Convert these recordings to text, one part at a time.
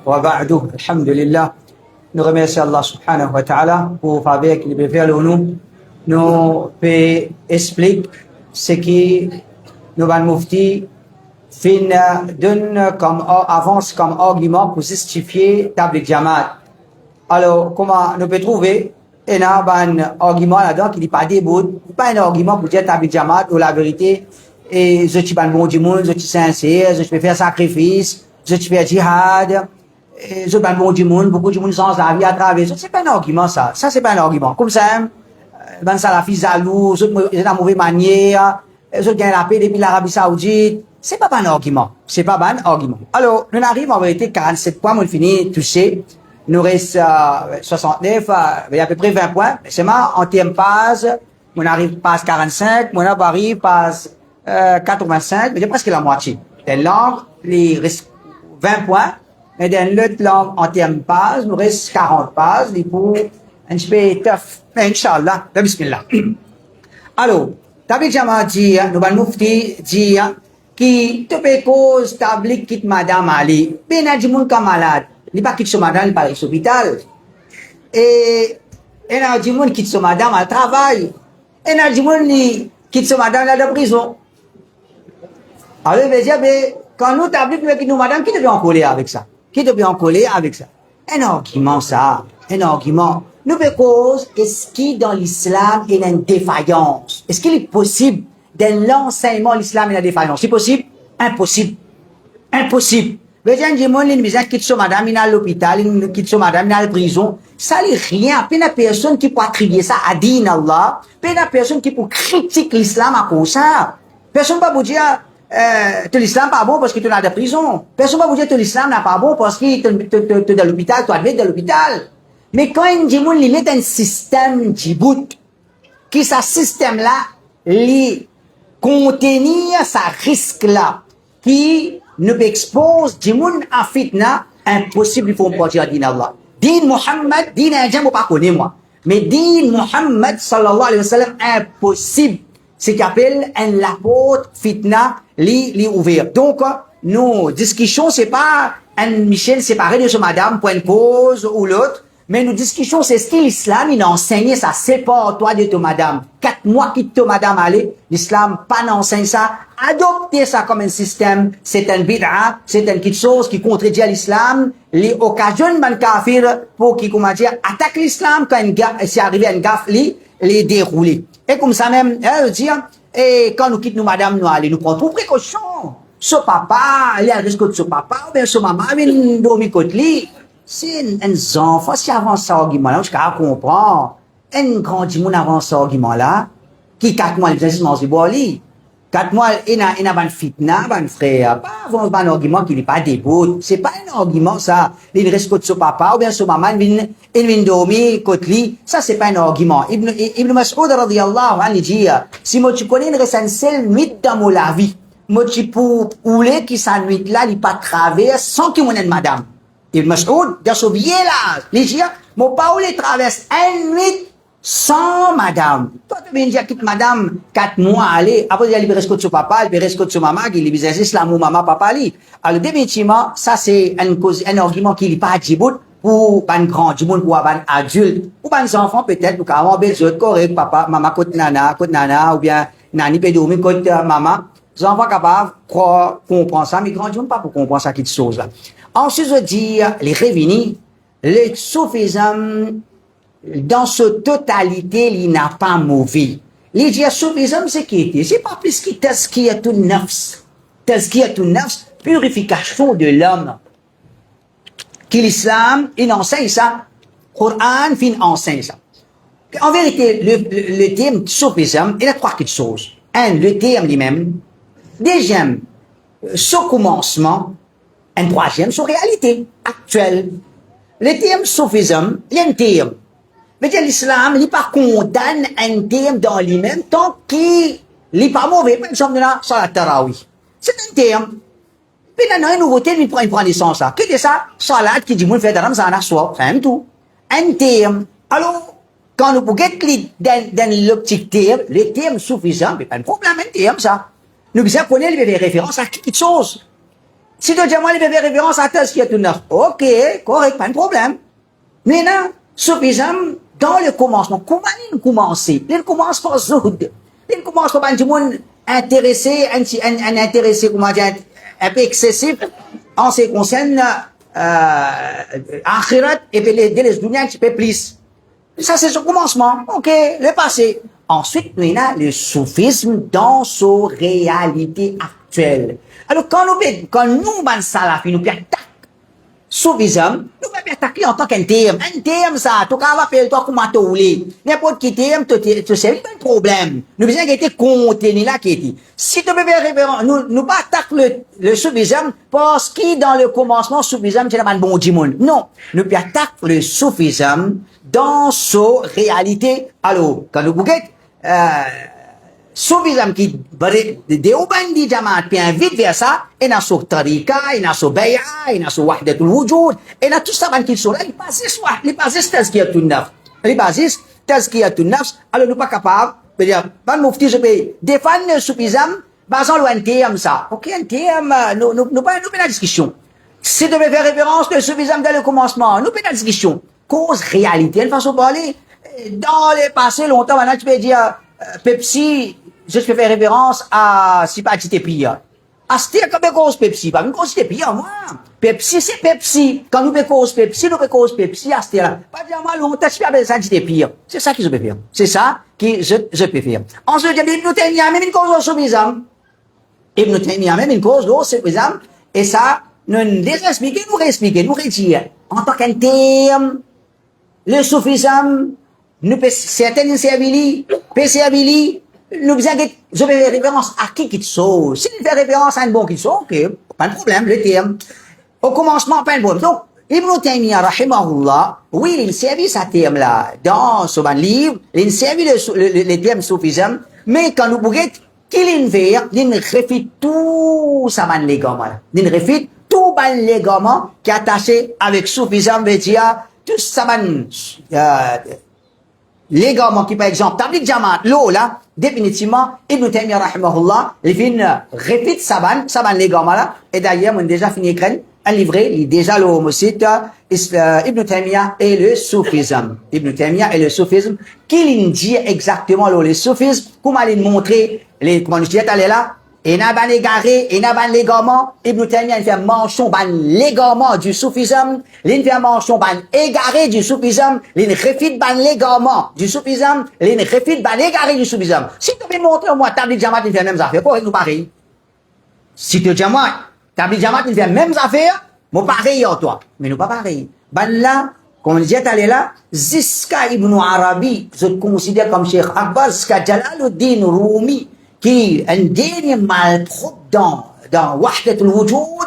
Wa ba'du, alhamdulillah. Nous remercions Allah subhanahu wa ta'ala pour avec les vers nous explique ce qui nous va mufti donne comme avance comme argument pour justifier tablik jamaat. Alors, comment nous peut trouver un argument là-dedans qui n'est pas debout, pas un argument pour dire tablik jamaat ou la vérité, et je suis pas bon du monde, je suis sincère, je peux faire sacrifice, je peux faire djihad, je suis pas bon du monde, beaucoup de monde sans la vie à travers. C'est pas un argument ça. Ça, c'est pas un argument. Comme ça, ben salafis jaloux, je la mauvaise manière, je gagne la paix depuis l'Arabie Saoudite. C'est pas un argument. C'est pas un argument. Alors, nous arrivons en vérité 47 points, on finit touché. Nous reste 69, il y a à peu près 20 points. C'est ma entième passe. On arrive passe 45, on arrive passe 85, mais c'est presque la moitié. Des langues, il reste 20 points. Et dans l'autre langue entième passe, nous reste 40 passes. Il faut un peu tough. Mais Inch'Allah, bismillah. Alors, tablik jamaat dit, nous allons mufti dit, qui te peut cause tablik quitte madame Ali. Ben a dit mon cas malade. Il pas quitte son madame, il pas à l'hôpital. Et a dit mon quitte son madame à travail. Et a dit mon quitte son madame à la prison. Alors, il veut dire, quand nous tablik, nous quitte nos madame, qui devait en coller avec ça? Qui devait en coller avec ça? Un argument, ça. Un argument. Nous cause, est-ce qu'il dans l'islam, il y a une défaillance? Est-ce qu'il est possible, dans l'enseignement de l'islam, il y a une défaillance? C'est possible? Impossible. Impossible. Les gens disent, il quitte son madame, il est à l'hôpital, il quitte son madame, il est à la prison. Ça n'est rien. Il n'y a personne qui peut attribuer ça à din Allah. Il n'y a personne qui peut critiquer l'islam à cause de ça. Personne ne peut vous dire, que l'islam n'est pas bon parce que tu es dans la prison. Personne ne peut vous dire que l'islam n'est pas bon parce que tu es dans l'hôpital, tu es dans l'hôpital. Mais quand il dit, il est un système Djibout, qui ce système-là, il contenir sa risque-là, qui nous expose du monde en fitna, impossible, il faut me dire din Allah. Din Muhammad, din Ajam, je ne pas connaître moi. Mais din Muhammad, sallallahu alayhi wa sallam, impossible. C'est qu'appelle un l'apôtre fitna, li ouvert. Donc, nos discussions, c'est pas un Michel séparé de son madame, point de pause ou l'autre. Mais nos discussions, c'est ce que l'islam, il a enseigné ça. Sépare-toi de ton madame. 4 mois quitte ton madame, allez. L'islam, pas n'enseigne ça. Adopter ça comme un système. C'est un bid'a. C'est une petite chose qui contredit à l'islam. Les occasions de kafir pour qui, comment dire, attaque l'islam quand c'est arrivé à une gaffe, les dérouler. Et comme ça même, elle dit, et quand nous quittons nos madame, nous allons, nous prenons toute précaution. Ce papa, il y a un risque de ce papa, ou bien ce maman, il dormit côté lui. C'est un enfant, si avant cet argument-là, je comprends. Un grand dimon avant cet argument-là, qui 4 mois, l'exercice mange du boli. 4 mois, il a un fitna, un frère. Pas avant un argument qui n'est pas debout. C'est pas un argument, ça. Il reste côté son papa, ou bien son maman, il vient dormir côté lui. Ça, c'est pas un argument. Ibn Mas'ud, radiyallahu anhu, dit, si moi, tu connais une seule nuit dans mon la vie, moi, tu peux ouler qui sa nuit-là, il pas traverse sans qu'il m'en ait madame. Ibn Mas'ud, dans ce billet-là, il dit, mon Paul traverse une nuit sans madame. Toi, tu viens dire quitte madame 4 mois, allez. Après, il reste de son papa, il reste de son maman, il est islam ou maman, papa, li. Alors, définitivement, ça, c'est un argument qui n'est pas à Djibout pour un grand Djibout, pour un adulte. Pour un enfant, peut-être, pour avoir besoin de correct, papa, maman, côté nana, ou bien, nani, pédoumi, côté maman. Les enfants capables de comprendre ça, mais grand Djibout, pas pour comprendre ça, quelque chose, là. Ensuite, je dis, les réunis, le soufisme, dans sa totalité, il n'a pas mauvais. Les dire soufisme, c'est qui était? C'est pas plus qui tazkiyatun nafs. Tazkiyatun nafs, purification de l'homme. Qui l'islam, il enseigne ça. Coran, il enseigne ça. En vérité, le terme soufisme, il y a 3 petites choses. Un, le terme lui-même. Deuxième, ce commencement. Un troisième, sur réalité actuelle. Le terme soufisme, il y a un terme. Mais l'islam, il n'est pas condamne un terme dans lui-même tant qu'il n'est pas mauvais. Par exemple, là, salat tarawih. C'est un terme. Puis là, un nouveau terme, il prend naissance, ça. Que c'est ça? Salat qui dit, moi, fait de Ramzan à soi. C'est un tout. Un terme. Alors, quand nous pouvons dans l'optique terme, le terme suffisant, mais pas de problème, un terme, ça. Nous besoin connaître les références à quelque chose. Si tu dis moi, il fait référence à Tazkiyatun Nafs. Ok, correct, pas de problème. Maintenant, soufisme, dans le commencement, comment il commence? Il commence par Zuhd. Il commence par un monde intéressé, un intéressé, comment dire, un peu excessif, en ce qui concerne, Akhirat, et puis les dunya un petit peu plus. Ça, c'est son commencement. Ok, le passé. Ensuite, nous avons le soufisme dans sa réalité actuelle. Alors, quand nous, ban salafi, nous attaquons soufisme, nous attaquer en tant qu'un terme. Un terme, ça, tout cas, on va faire le temps comment tu voulais. N'importe qui terme, tu sais, pas de problème. Nous besoin d'être contenu là, qui est. Si tu veux faire référence, nous pas attaquer le soufisme parce que dans le commencement, soufisme, c'est un bon dimon. Non. Nous attaquer le soufisme dans sa réalité. Alors, quand nous bouquet, soufisme qui, Deobandi Jamaat, puis invite vers ça, et dans son tariqa, et dans son bay'a, et dans son wahdatul wujud, et dans tout ça, qui sont là, les bases tazkiyatun nafs. Les bases tazkiyatun nafs, alors nous pas capables, ban mufti, je peux défendre le soufisme, basant le terme ça. Ok, un terme, nous pas la discussion. Si tu veux faire référence le soufisme dans le commencement, nous pas la discussion. Cause réalité, une façon de parler, dans le passé, longtemps, maintenant, tu peux dire, Pepsi, je peux faire référence à, si pas Tite Pia. À ce comme cause Pepsi, pas une cause Tite Pia, moi. Pepsi, c'est Pepsi. Quand nous cause Pepsi, nous cause Pepsi à ce là. Pas dire moi, longtemps, tu peux faire ça Tite Pia. C'est ça que je peux faire. C'est ça que je peux faire. Ensuite, Ibn Taymiyyah, même une cause au soufisme. Ibn Taymiyyah, même une cause au soufisme. Et ça, nous expliquer, nous réexpliquer. En tant qu'un terme, le soufisme, nous certaines servili, nous besoin de, je vais faire référence à qui qu'il soit. Si il fait référence à un bon qu'il soit, ok, pas de problème, le terme. Au commencement, pas de problème. Donc, Ibn Taymiyyah, rahimahullah, oui, il servi ce terme-là dans son livre, il servi le terme soufisme, mais quand nous bouguet, qu'il fait, il refait tout ça, man, les gamins. Il refait tout, man, les gamins, qui est attaché avec soufisme, veut dire, tout ça, man, légalement qui par exemple tablik jamaat l'eau là définitivement Ibn Taymiyyah rahimahullah il vient répéter saban légalement là et d'ailleurs on a déjà fini écrire un livret il est déjà le site Ibn Taymiyyah et le soufisme qu'il dit exactement le soufisme comment il montrer les comment je dis là et n'a ban égaré, et n'a ban légalement, Ibn Taymiyyah, il fait mention ban légalement du soufisme, il fait mention ban égaré du soufisme, il refite ban légalement du soufisme, il refite ban égaré du soufisme. Si tu veux montrer moi, Tabligh Jamaat, il fait la même affaire, pourquoi nous pareil? Si tu dis moi, Tabligh Jamaat, il fait la même affaire, moi pareil en toi. Mais nous pas pareil. Ban là, comme on dit, allez là, Ziska Ibn Arabi, je le considère comme Cheikh Abbas, Ziska Jalaluddin Rumi, qui est un dernier malpropre dans Wahdatul Wujud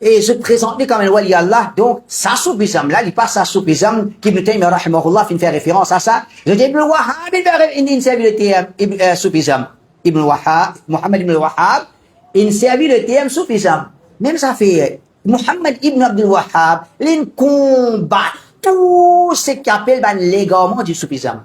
et se présente comme un wali Allah. Donc, sa soufisme, là, il passe sa soufisme, qui Ibn Taymiyyah, rahimahullah, fait référence à ça. Je dis, Ibn Wahhab, il servi le terme soufisme. Ibn Wahhab, Muhammad Ibn Wahhab, il servi le terme soufisme. Même ça fait, Muhammad Ibn Abdul Wahhab, il combat tout ce qu'il appelle l'égarement du soufisme.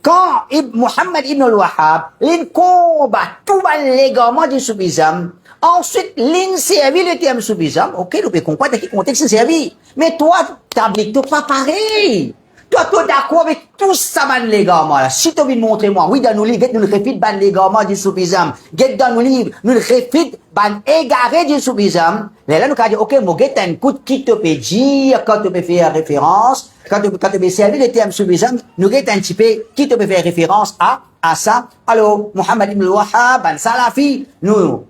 Quand Muhammad ibn al-Wahhab, il combat tout l'égarement du soufisme, ensuite, il servi le terme soufisme, ok, nous pouvons comprendre dans quel contexte il servi. Mais toi, Tabligh, tu pas pareil. Toi, tu es d'accord avec tout ça, l'égarement, là. Si tu veux montrer moi, oui, dans nos livres, nous refit l'égarement du soufisme. Dans nos livres, nous refit égaré du soufisme. Là, nous avons dit, ok, moi, get un coup qui te peut dire, quand tu peux faire référence, quand tu peux servir le terme soufisme, nous get un petit peu qui te peut faire référence à ça. Alors, Muhammad ibn al-Wahhab, Salafi, nous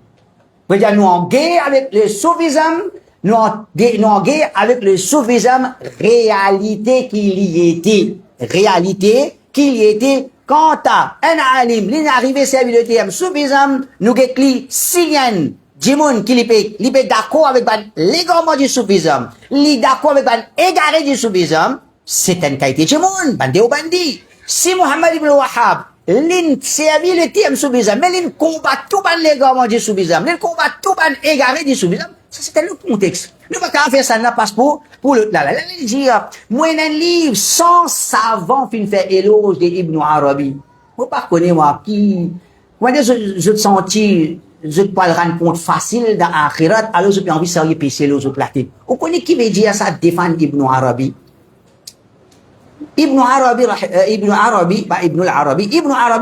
en guerre avec le soufisme, nous en guerre avec le soufisme, réalité qu'il y était. Réalité qu'il y était. Quant à un alim, il est arrivé à servir le terme soufisme, nous get li, si y'en, Jimoun qui est d'accord avec l'égarement du soufisme, il est d'accord avec égaré du soufisme, c'est une qualité de Jimoun, bandé ou bandi. Si Muhammad ibn Wahhab, l'in servi le terme soufisme, mais l'in combat tout l'égarement du soufisme, l'in combat tout égaré du soufisme, ça c'est un autre contexte. Nous ne pouvons pas faire ça, là, passe pour le, là, dire, moi, un livre, 100 savants fin fait éloge d'Ibn Arabi. Vous ne connaissez moi, qui, comment dire, je te sentis, je peux le rendre compte facile dans l'akhirat, alors je peux envie de sérieux péché les autres platés. Vous connaissez qui veut dire ça, défendre Ibn Arabi? Ibn Arabi,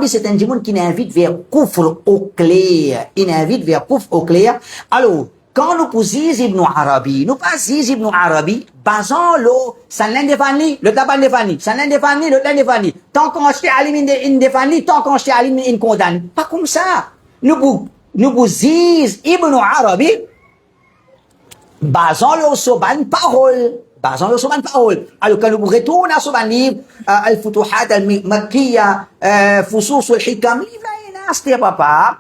c'est un djimoun qui invite vers kufr au clair. Il invite vers kufr au clair. Alors, quand nous posons Ibn Arabi, nous passons Ibn Arabi, basant l'eau, ça l'indéfani, le tabac l'indéfani, ça l'indéfani, le l'indéfani. Tant qu'on se alim indéfani, tant qu'on se alim in condamne. Pas comme ça. Nous posons Ibn Arabi, basant l'eau sur une parole. Basant l'eau sur une parole. Alors, quand nous retournons sur un livre, Al-Futuhat al-Makkiya, Fusus al-Hikam, livre là, c'était papa.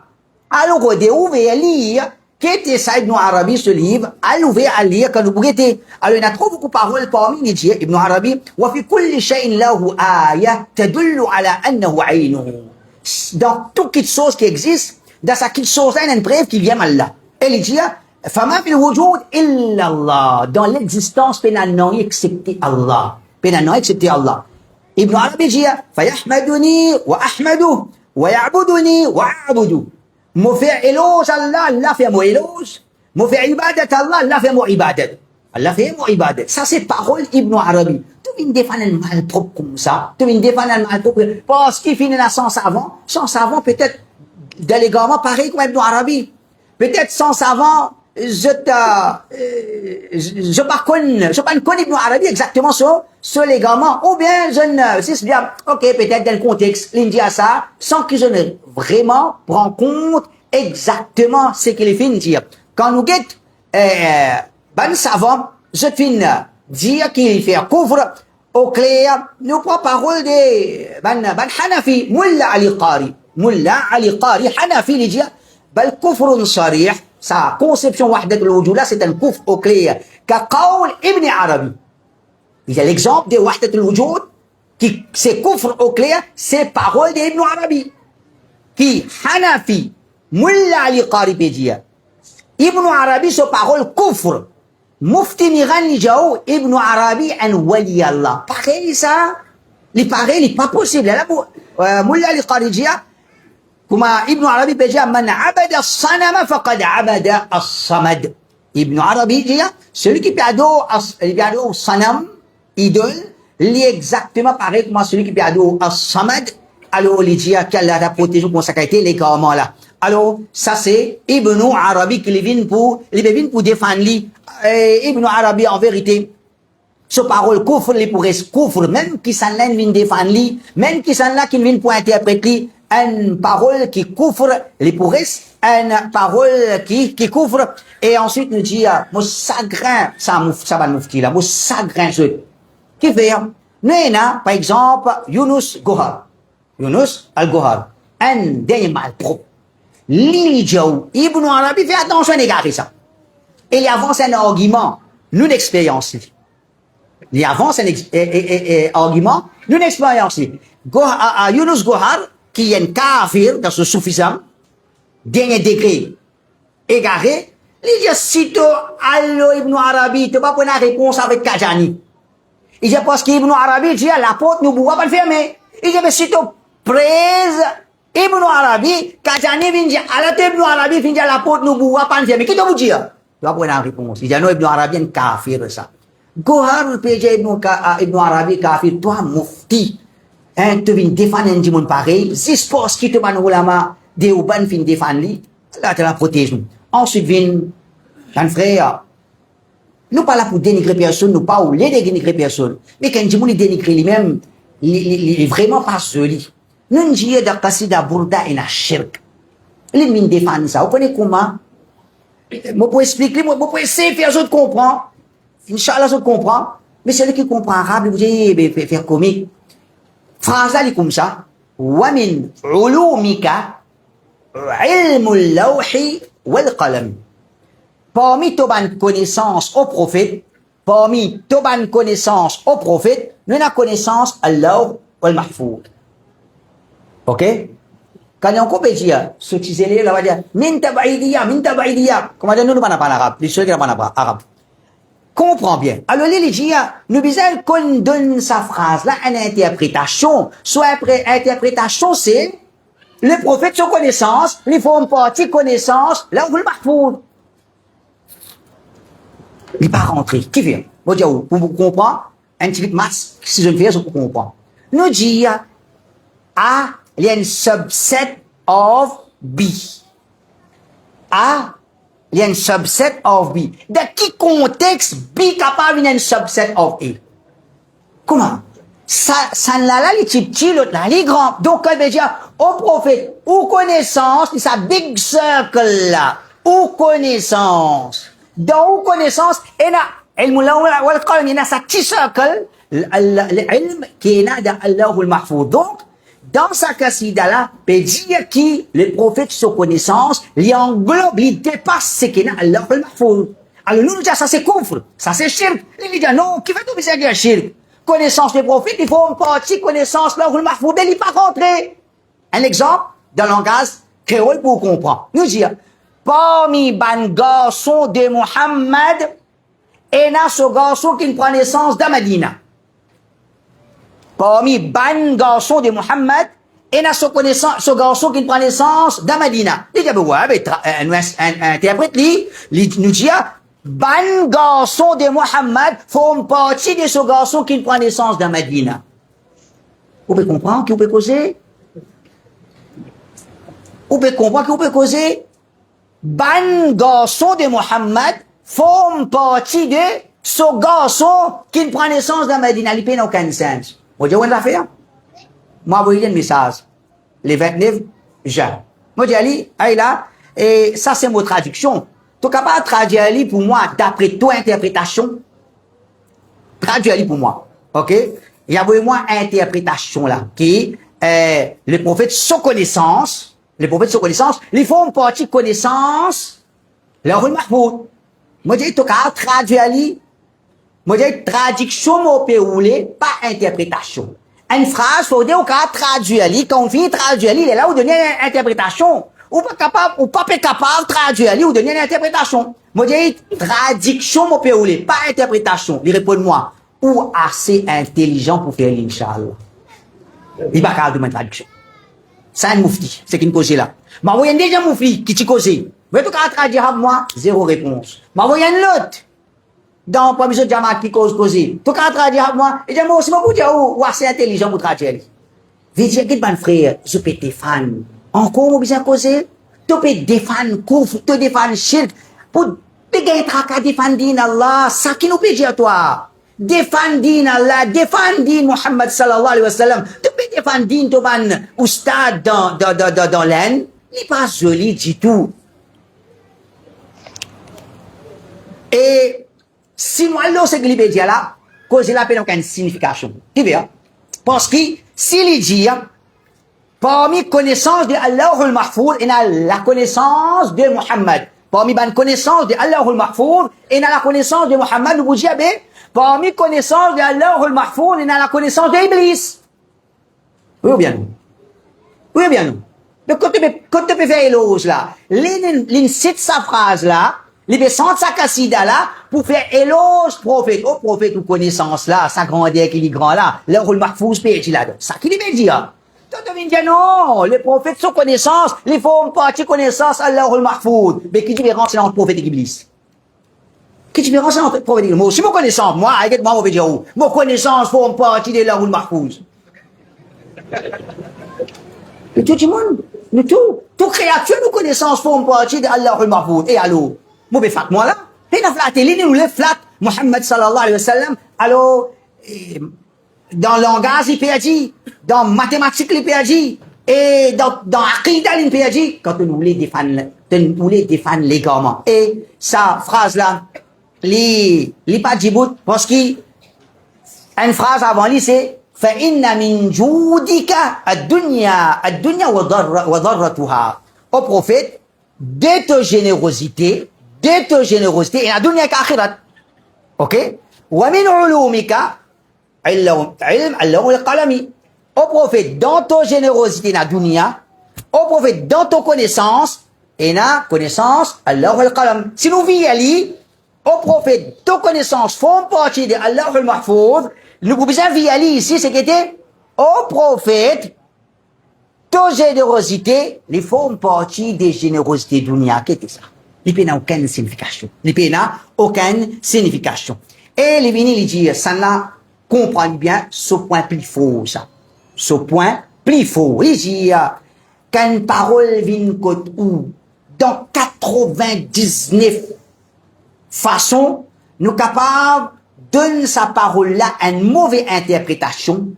Alors, on ouvert à lire, qui était ça, Ibn Arabi, ce livre, à l'ouvert à lire quand nous prêtons. Alors, il y a trop beaucoup de paroles parmi les dieux, Ibn Arabi, وفي كل شيء له آية تدل على أنه عينه. Dans toute chose qui existe, dans sa petite chose, il y a une preuve qui vient d'Allah. Et il dit, فما في الوجود إلا الله. Dans l'existence, pénalnon, excepté Allah. Pénalnon, excepté Allah. Ibn Arabi dit, فيحمدني وأحمده ويعبدني وأعبده. Mo faire éloge Allah, Allah fait mon éloge. Mo faire ibadat Allah, Allah fait mon ibadat. Allah fait mon ibadat. Ça, c'est parole Ibn Arabi. Tu viens défendre un mal propre comme ça. Tu viens défendre un mal propre. Parce qu'il finit là sans savant. Sans savant, peut-être, dans les gamins, pareil comme Ibn Arabi. Peut-être sans savant, je pas connais Ibn Arabi exactement sur les gamins. Ou bien, je ne, si c'est bien, ok, peut-être dans le contexte, l'India ça, sans que je ne vraiment prends compte exactement ce qu'il fait dire. Quand nous guette, ben savant, je finis dire qu'il fait couvre au clair, nous prend parole de ben Hanafi, Mullah Ali Qari. Mullah Ali Qari, Hanafi, il dit, bel kufrun sarih. Sa conception wahdat al-wujud là, c'est un kufr au clair. Kaqawl Ibn Arabi. Il y a l'exemple de wahdat al-wujud, qui, c'est kufr au clair, c'est parole d'Ibn Arabi. Qui, Hanafi, Mullah Ali Qari peut dire. Ibn Arabi, c'est parole kufr. Mufti Miran Jaou, Ibn Arabi, un wali Allah. Pareil ça. Les pareil, il pas possible. Là, Mullah Ali Qari dit, كما ابن عربي بيجي من عبد الصنم فقد عبد الصمد. Ibn Arabi dit, celui qui piado au sanam, idole, il est exactement pareil comme celui qui piado au samad. Alors, il dit qu'Allah a protégé pour sa qualité, les gamins là. Alors, ça c'est Ibn Arabi qui vient pour défendre lui. Ibn Arabi, en vérité, ce parole couvre les pour couvre, même qui s'en là vient défendre lui, même qui s'en là qui vient pour interpréter une parole qui couvre les pourristes, une parole qui couvre, et ensuite nous dit, mon sagrin, ça va nous faire là, mon sagrin, qui fait, nous avons, par exemple, Yunus al-Gohar, un dernier mal propre. L'Ilidjaou, Ibn Arabi fait attention à égarer ça. Et il avance un argument, nous l'expérience. Il avance un argument, nous l'expérience. Yunus Gohar, qui est un kafir dans ce soufisme, dernier degré, égaré, il dit, sitôt, allo Ibn Arabi, tu vas prendre la réponse avec Kajani. Il dit, parce qu'Ibn Arabi dit, la porte ne pourra pas le fermer. Il dit, mais sitôt, prise, Ibn Arabi, Kajani vient dire, alors Ibn Arabi vient dire, la porte ne pourra pas le fermer. Qui te vous dire? Tu vas prendre la réponse. Il dit, non, Ibn Arabi est un kafir, ça. Gohar, PJ Ibn Arabi, kafir, toi, mufti. Hein, tu viens défendre un dimon pareil, si sports qui te van ulama, des ouban fin défendre lui, là, tu la protèges nous. Ensuite vient, un frère, nous pas là pour dénigrer personne, nous pas ou les dénigrer personne, mais quand dimon il dénigre lui-même, il est vraiment pas celui. Nous disons de qasida burda et na shirk. Il vient défendre ça. Vous connaissez comment? Moi, pour expliquer, moi, pour essayer de faire ça, comprendre. Inch'Allah, ça comprend. Mais celui qui comprend arabe, vous dites, faire comique. Phrase là, comme ça. وَمِنْ عُلُومِكَ عِلْمُ اللَّوْحِ وَالْقَلَمِ. Parmi tes bonnes connaissances au prophète, nous avons connaissance Allah wal mahfoud. Ok? Quand on peut dire, ce qui est là, on va dire, min tabaïdiya. Comment dire, nous ne parlons pas arabe. Les ceux qui ne parlent pas arabe. Comprends bien. Alors, les gens, nous besoin qu'on donne sa phrase là, une interprétation. Soit après, interprétation, c'est, les prophètes sont connaissance, les font partie connaissance, là où le mahfouz. Il n'est pas rentré. Qui fait? Moi, je dis, pour comprendre, un petit peu de maths, si je me fais, je peux comprendre. Nous disons, A, il y a une subset of B. A, il y a une subset of B. Dans quel contexte B capable d'une subset of A? Comment? Ça là, les petits, l'autre là, les grands. Donc, elle veut dire, au prophète, ou connaissance, c'est sa big circle là, ou connaissance. Dans ou connaissance, il y a, il y a sa petit circle, l'ilm qui est là dans Allahul Mahfouz. Donc, dans sa cassida là, peut dire qui, les prophètes sont connaissance, il englobe, il dépasse ce qui est dans Allahul Mahfouz. Alors, nous, ça c'est kufr, ça c'est shirk. Il dit, non, qui va tout dire shirk? Connaissance des prophètes, il faut une partie connaissance là où le mahfouz, il n'est pas rentré. Un exemple, dans le langage créole pour comprendre. Nous dire, parmi ban garçons de Muhammad, il y a ce garçon qui prend naissance dans Medina. Parmi ban garçons de Muhammad, il y a ce garçon qui prend naissance dans Medina. Il dit, ouais, interprète, nous dit, ban garçon de Muhammad font partie de ce garçon qui prend naissance dans Medina. Vous pouvez comprendre qui vous pouvez causer? Vous pouvez comprendre qui vous pouvez causer? Ban garçon de Muhammad font partie de ce garçon qui prend naissance dans Medina. Il n'y a aucun sens. Vous voyez où on a fait? Moi, vous voyez un message. Les 29 juin. Moi, je dis, là, et ça, c'est mon traduction. Tu es capable de traduire pour moi d'après ton interprétation? Traduire pour moi. OK? Il y a moi interprétation là, qui, les prophètes sans connaissance, ils font une partie connaissance, leur mahfouz. Moi, je dis, tu es capable de traduire, moi, je dis, traduction, mon péroulé, pas interprétation. Une phrase, faut dire, on peut traduire, quand on finit de traduire, il est là où donner une interprétation. Ou pas capable de traduire, ou donner une interprétation. Moi, je dis, traduction, mon péroulé, pas interprétation. Il répond moi, ou assez intelligent pour faire l'inch'Allah. Il va pas de traduction. C'est un moufti, c'est qui me cause là. Mais vous y a déjà moufti qui t'y cause. Mais tout cas, traduire à moi, zéro réponse. Mais vous y a une autre. Dans le premier Jamaat qui cause. Tout cas, traduire à moi, et j'ai moi aussi, moi, vous dire, ou assez intelligent pour traduire. Vous dire, que mon frère, je peux te fan. Encore, vous besoin causer. Tu peux défendre kouf, tu défendre shirk. Pour te gagner tracas, défendre din Allah. Ça qui nous peut dire toi. Défendre din Allah, défendre din Muhammad sallallahu alayhi wa sallam. Tu peux défendre din ton oustad dans l'aine. Il n'est pas joli du tout. Et, si moi, là, c'est que l'il peut dire là, cause la peine aucune signification. Tu vois? Parce que, s'il dit, parmi connaissance de Allahul Mahfouz, il y a la connaissance de Muhammad. Parmi la connaissance de Allahul Mahfouz, il y a la connaissance de Muhammad. Vous dites, parmi connaissance de Allahul Mahfouz, il y a la connaissance d'Iblis. Oui ou bien non? Oui ou bien non? Donc, quand tu peux faire éloge là, l'in cite sa phrase là, l'in sent sa cassida là, pour faire éloge prophète. Au prophète ou connaissance là, sa grandeur qui est grand là, Allahul Mahfouz peut être là. Ça qui veut dire? Tu viens dire non, les prophètes sont connaissance, les font partie connaissance Allahul Mahfouz. Mais qui différence entre prophète et Iblis? Qui différence entre prophète et Iblis? Moi aussi, mon connaissance, moi, avec moi, on veut dire où? Mon connaissance font partie de Allahul Mahfouz. Et tout le monde, tout créature, nos connaissances font partie de Allahul Mahfouz. Et alors, moi, je flatte moi là. Et nous flatter, nous les flatte Muhammad sallallahu alayhi wa sallam. Alors, dans le langage, il peut dire, dans mathématiques, il peut dire, et dans Aqidah, il peut dire, quand nous voulons défendre légalement. Et sa phrase là, li pas djibout, parce qu'il, une phrase avant lui, c'est, فَإِنَّ مِنْ جُودِكَ الدُّنْيا وَضَرَّتُهَا. Au prophète, de ta générosité, et la dunya k'akhirat. Ok? وَمِنْ عُلُومِكَ علم اللوح والقلم. Au prophète, dans ta générosité, na dunya, au prophète, dans ta connaissance, et na connaissance, Allah wal qalam. Si nous vivons ali, au prophète, ta connaissance font partie de Allah wal mahfouz, nous pouvons vivre ali ici, c'est qu'était, au prophète, toute générosité, les formes partie des générosités dunya, qu'est-ce que ça? Les n'a aucune signification. Les n'a aucune signification. Et les vignes, ils disent, ça n'a, comprendre bien, ce point plus faux, ça. Ce point plus faux. Ils disent, qu'une parole vient côté où, dans 99 façons, nous capables de donner sa parole-là une mauvaise interprétation,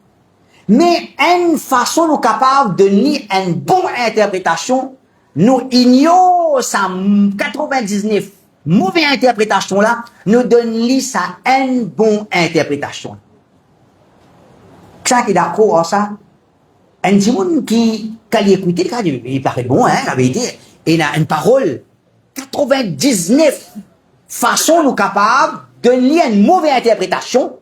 mais une façon nous capables de donner une bonne interprétation, nous ignorons sa 99 mauvaise interprétation là, nous donnons sa une bonne interprétation. Ça qui est d'accord à ça? Un petit monde qui, quand il écoute, il paraît bon, hein, la vérité, il a une parole, 99 façons nous capables de donner une mauvaise interprétation,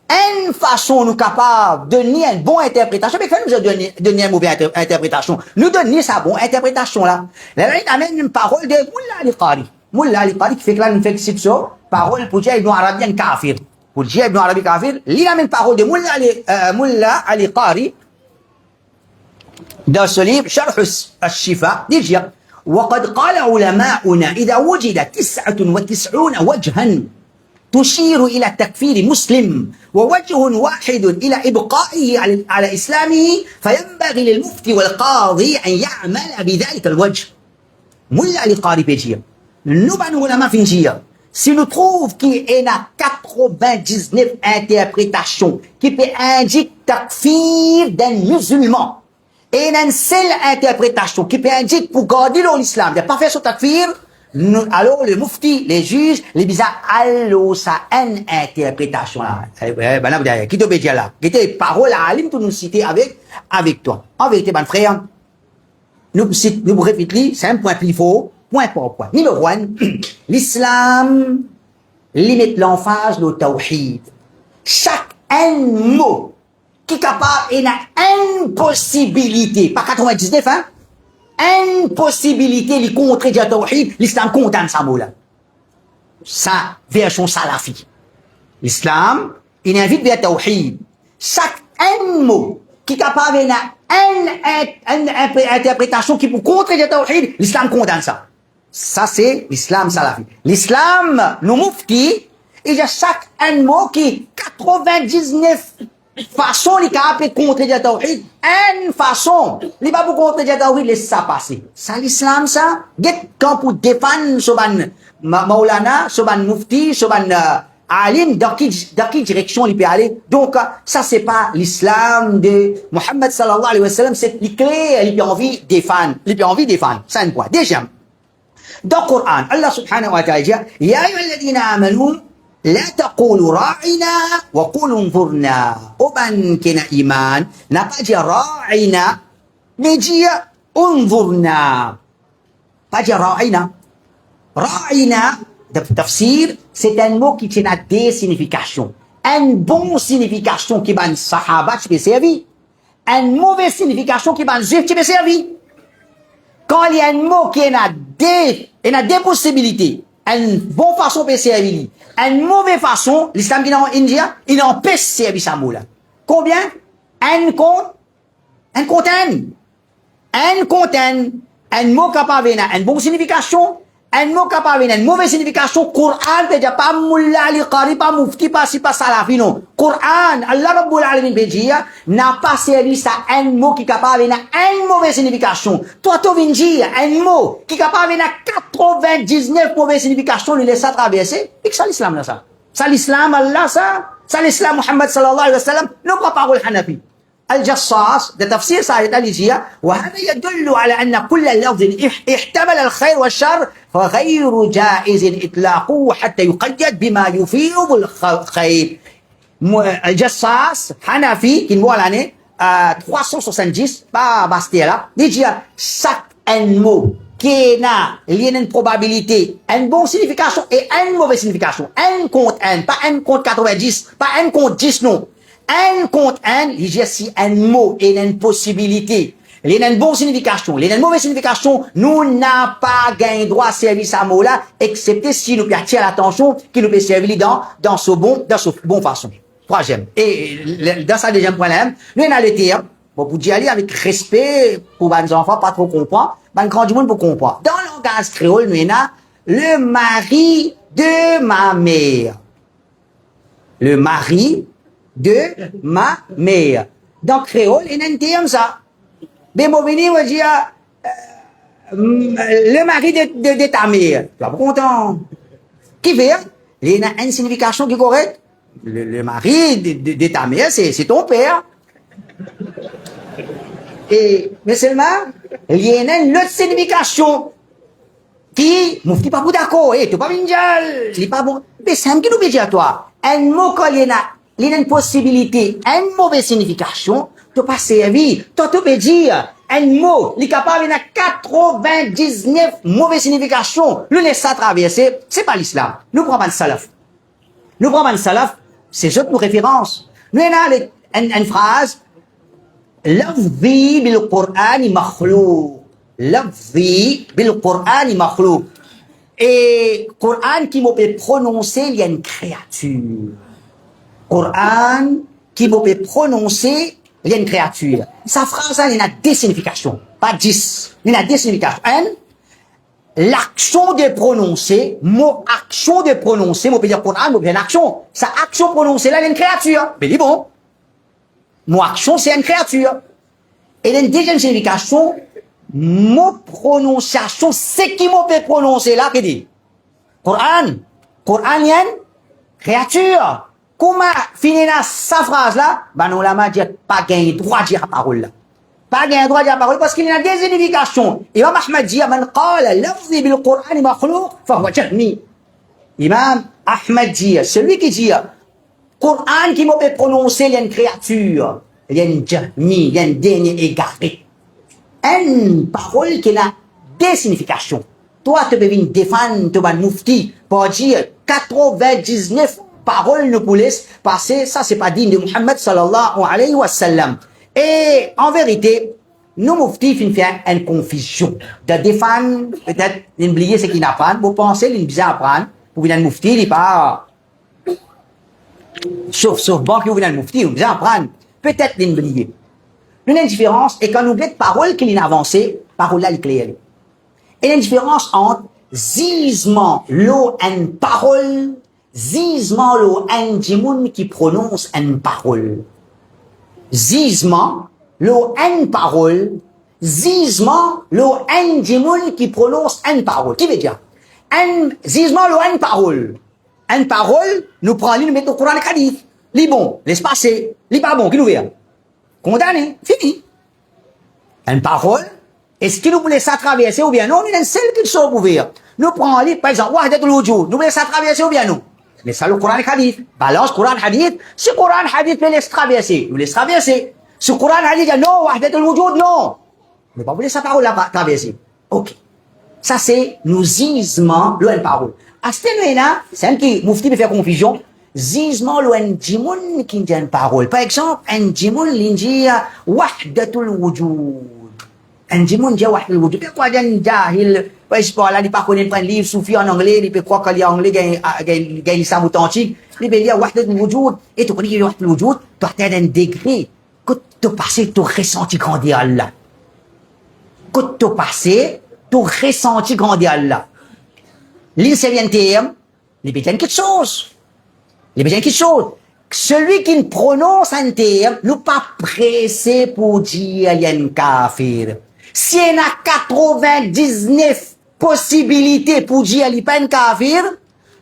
une façon nous capables de donner une bonne interprétation, mais quand nous donner une mauvaise interprétation, nous donner sa bonne interprétation là. Là, il amène une parole de Mullah al-Qari. Mullah al-Qari qui fait que là, nous fait que ça, parole pour dire Ibn Arabi un kafir. Pour dire Ibn Arabi kafir, il amène une parole de Mullah al-Qari dans ce livre, Sharh al-Shifa, dit وقد قال علماؤنا إذا وجد 99 وجها تشير إلى تكفير مسلم ووجه واحد إلى إبقائه على إسلامه فينبغي للمفتي والقاضي أن يعمل بذلك الوجه. ملا لقاري بيجير نبع علماء فينجير si nous trouvons qu'il y a 99 interprétations qui peut indiquer takfir d'un musulman et une seule interprétation qui peut indiquer pour garder l'islam, il n'y a pas fait ce takfir, alors le mufti, les juges, les bizarres, alors ça une interprétation là. Qui te dit là? Qui te parole à alim, tu nous citer avec toi. En vérité, mon frère, nous répétons, c'est un point plus faux, point par point. Numéro 1, l'islam limite l'emphase au tawhid. Chaque un mot qui est capable, il y a une possibilité, pas 99, hein, une possibilité, les contredire tawhid, l'islam condamne ça mot-là. Sa version salafi. L'islam, il invite vers tawhid. Chaque un mot qui est capable, il y a une interprétation qui peut contredire tawhid, l'islam condamne ça. Ça, c'est l'islam salafi. L'islam, nos muftis, il y a chaque un mot qui 99 façon les capables de contredire tawhid, une façon, les pas pour contredire tawhid, laisse ça passer. Ça l'islam ça, quand pour défendre soban maulana, soban mufti, soban alim, dans quelle direction il peut aller. Donc ça c'est pas l'islam de Muhammad sallallahu alayhi wa sallam, c'est clair, il a envie de défendre, c'est un point. Déjà, dans le Coran, Allah subhanahu wa ta'ala dit, ya ayyuhalladhina amanu لا تقولوا راعنا وقولوا انظرنا أبن كنا إيمان نبجي راعنا نجي انظرنا بجي راعنا تفسير c'est un mot qui tient à des significations une bonne signification qui va sahaba qui peut servir une mauvaise signification qui va juif qui peut servir quand il y a un mot qui a des possibilités une bonne façon de servir, une mauvaise façon, l'islam qui est en India, il empêche de servir ça mot-là. Combien? Un compte, un mot capable d'avoir une bonne signification, un mot capable d'avoir une mauvaise signification, Coran, peut dire pas mullah li qari, pas mufti, pas si pas salafi, non. Coran, Allah Rabbul Alamin peut dire, n'a pas servi ça un mot qui est capable d'avoir une mauvaise signification. Toi, tu viens dire un mot qui est capable d'avoir 99 mauvaises significations, lui laisse ça traverser. Et que ça l'islam là ça? Ça l'islam Allah ça? Ça l'islam Muhammad sallallahu alayhi wa sallam? Non pas parole Hanafi. الجصاص ده تفسير صحيح الإجياء وهذا يدل على أن كل لفظ احتمل الخير والشر فغير جائز إطلاقه حتى يقيد بما يفيد الخير الجصاص حنفي qui voit l'année 370 pas Bastia dit chaque un mot qui a une probabilité, une bonne signification et une mauvaise signification. Un contre un, pas un contre 90, pas un contre 10 non. Un contre un, il y a si un mot et une possibilité. Il y a une bonne signification. Il y a une mauvaise signification. Nous n'avons pas gagné droit à servir ce mot-là, excepté si nous attirons l'attention qui nous peut servir dans ce bon façon. Troisième. Et dans sa deuxième point là, nous avons le terme, Bon, pour dire aller avec respect, pour les enfants pas trop comprendre, ben, grand du monde pour comprendre. Dans le langage créole, nous, avons le mari de ma mère. Le mari de ma mère. Dans le créole, il y a un terme ça. Ben, moi, venir, on dit, le mari de ta mère. Tu vas pas content. Qui fait? Il y a une signification qui est correcte. Le mari de ta mère, c'est ton père. Mais seulement, il y a une autre signification qui, moufti pas d'accord, tu pas minjal, il pas bon. Mais c'est un qui nous dit à toi. Un mot quand il y a une possibilité, une mauvaise signification, tu pas servi. Toi, tu peux dire, un mot, il est capable, il y a 99 mauvaises significations. Le laisse ça traverser, c'est pas l'islam. Nous prenons le salaf. Nous prenons le salaf, c'est juste nos références. Nous avons une phrase, لفظي بالقرآن مخلوق لفظي بالقرآن مخلوق et Coran qui m'a peut prononcer il y a une créature Coran qui m'a peut prononcer il y a une créature sa phrase il y a deux significations pas 10 il y a deux significations l'action de prononcer mot action de prononcer m'a peut dire Coran m'a peut dire action sa action prononcée là il y a une créature mais dis bon mon action, c'est une créature. Et une deuxième signification, mon prononciation, c'est qui m'a fait prononcer là, qui dit? Coran. Coran, il y a une créature. Comment finir sa phrase là? Ben, nous l'avons dit, pas gagné droit de dire la parole là. Pas gagné droit de dire la parole parce qu'il y a des significations. Imam Ahmed dit, man qala lafzi bil Qur'an makhlouq, fa huwa jahmi. Imam Ahmed dit, celui qui dit, Coran qui m'a fait prononcer, il y a une créature, il y a une jahmi, il y a une dernier égaré. Une parole qui a des significations. Toi, tu peux venir défendre ton moufti pour dire 99 paroles ne pour laisser passer, ça c'est pas digne de Muhammad sallallahu alayhi wa sallam. Et en vérité, nous moufti fin faire une confusion. De défendre, peut-être, d'oublier ce qu'il n'a pas, vous pensez, il bien apprendre, pour venir moufti, il pas, sauf bon que vous venez le moufti, vous bien apprendre. Peut-être l'oublier. Une différence est quand nous avons parole qui est avancée, parole là, il est. Et la différence entre zizement, l'eau, une parole, zizement, l'eau, un djimoun qui prononce une parole. Zizement, l'eau, une parole, zizement, l'eau, un djimoun qui prononce une parole. Qui veut dire? Zizement, l'eau, une parole. Une parole, nous prenons, nous mettons au Coran et Hadith. Les bons, laisse passer. Les pas bons, qui nous verra? Condamné, fini. Une parole, est-ce qu'il nous voulait ça traverser ou bien non? Nous avons celle qui sont ouverts. Nous prenons, par exemple, Wahdatul Wujud. Nous voulons ça traverser ou bien non? Mais ça, le Coran et Hadith. Balance Coran et Hadith. Si Coran et Hadith peut laisser traverser, nous laisse traverser. Si Coran et Hadith dit non, Wahdatul Wujud, non. Nous ne pas voulons ça parole là traverser. Ok. Ça, c'est nous zizement, l'une parole. À ce moment-là, c'est un qui, moufti me fait confusion. Zizement, l'un djimoun qui dit une parole. Par exemple, un djimoun l'indi wahdatul wujud. Un djimoun dit wahdatul wujud. Pourquoi d'un jahil, par exemple, là, il pas connaître un livre soufi en anglais, il peut croire qu'il y a anglais, il y a l'islam authentique, il peut dire wahdatul wujud. Et tu connais wahdatul wujud, tu as un degré que tu passé, tu ressenti grandir Allah. Que tu passé, tu ressenti grandir Allah. L'île, c'est bien terme, il peut dire quelque chose. Il y a besoin de quelque chose. Celui qui prononce un terme, nous pas pressé pour dire il y a un kafir. S'il y a 99 possibilités pour dire il n'y a pas un kafir,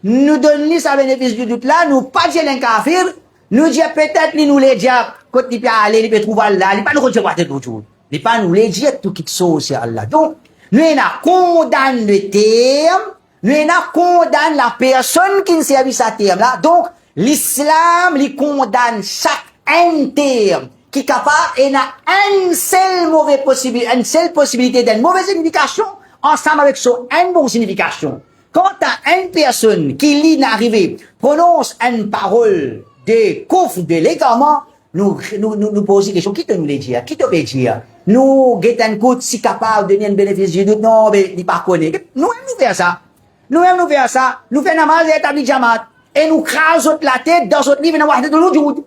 nous donnons sa bénéfice du doute là, nous pas dire un kafir, nous dire peut-être nous les dire, quand il peut aller, il peut trouver là, il pas nous dire tout chose. Il pas nous les dire tout quelque chose c'est Allah. Donc, nous condamnons le terme, nous condamnons la personne qui ne servit à terme là. Donc, l'islam, il condamne chaque terme qui est capable et n'a une seule possibilité d'une mauvaise signification ensemble avec son une bonne signification. Quand une personne qui lit n'arrive, prononce une parole de coffre, de l'égarement, nous posons des questions. Qui te nous les dire? Qui te peut dire? Nous, guettons coûte, si capable de donner un bénéfice du doute, non, mais il pas connaît. Nous faire ça. Nous faire ça. Nous faisons namaz et établir jamaat. Et nous crasons la tête dans notre livre dans Wahdatul Wujud.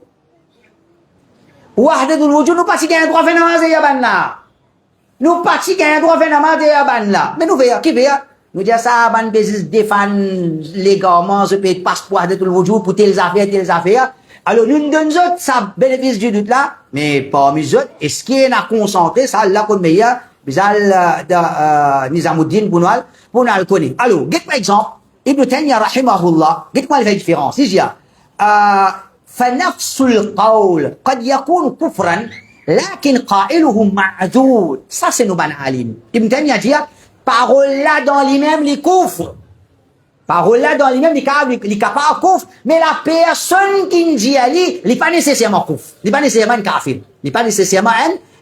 Wahdatul wujud, nous pas si gain droit faire namaz ya ban là. Nous pas si gain droit faire namaz ya ban là. Mais nous veillons, qui veille? Nous disons ça, ban business défendre légalement, je paye passeport de tout le wujud pour telles affaires. Alors, nous donnons ça bénéfice du doute là, mais parmi les autres, est-ce qu'il y a concentré, ça, là, comme meilleur, bizal, Nizamuddin, pour nous le connaître. Alors, par exemple, Ibn Taymiyyah, rahimahullah, moi la différence. Il dit, فنفس القول قد يكون كفرا لكن قائله معذور. Ça, c'est nos banalim. Ibn Taymiyyah dit, parole là dans lui-même, les kufr. Parole là dans lui-même, les capables kufr, mais la personne qui dit ali, il n'est pas nécessairement kufr. Il n'est pas nécessairement un kafir. Il n'est pas nécessairement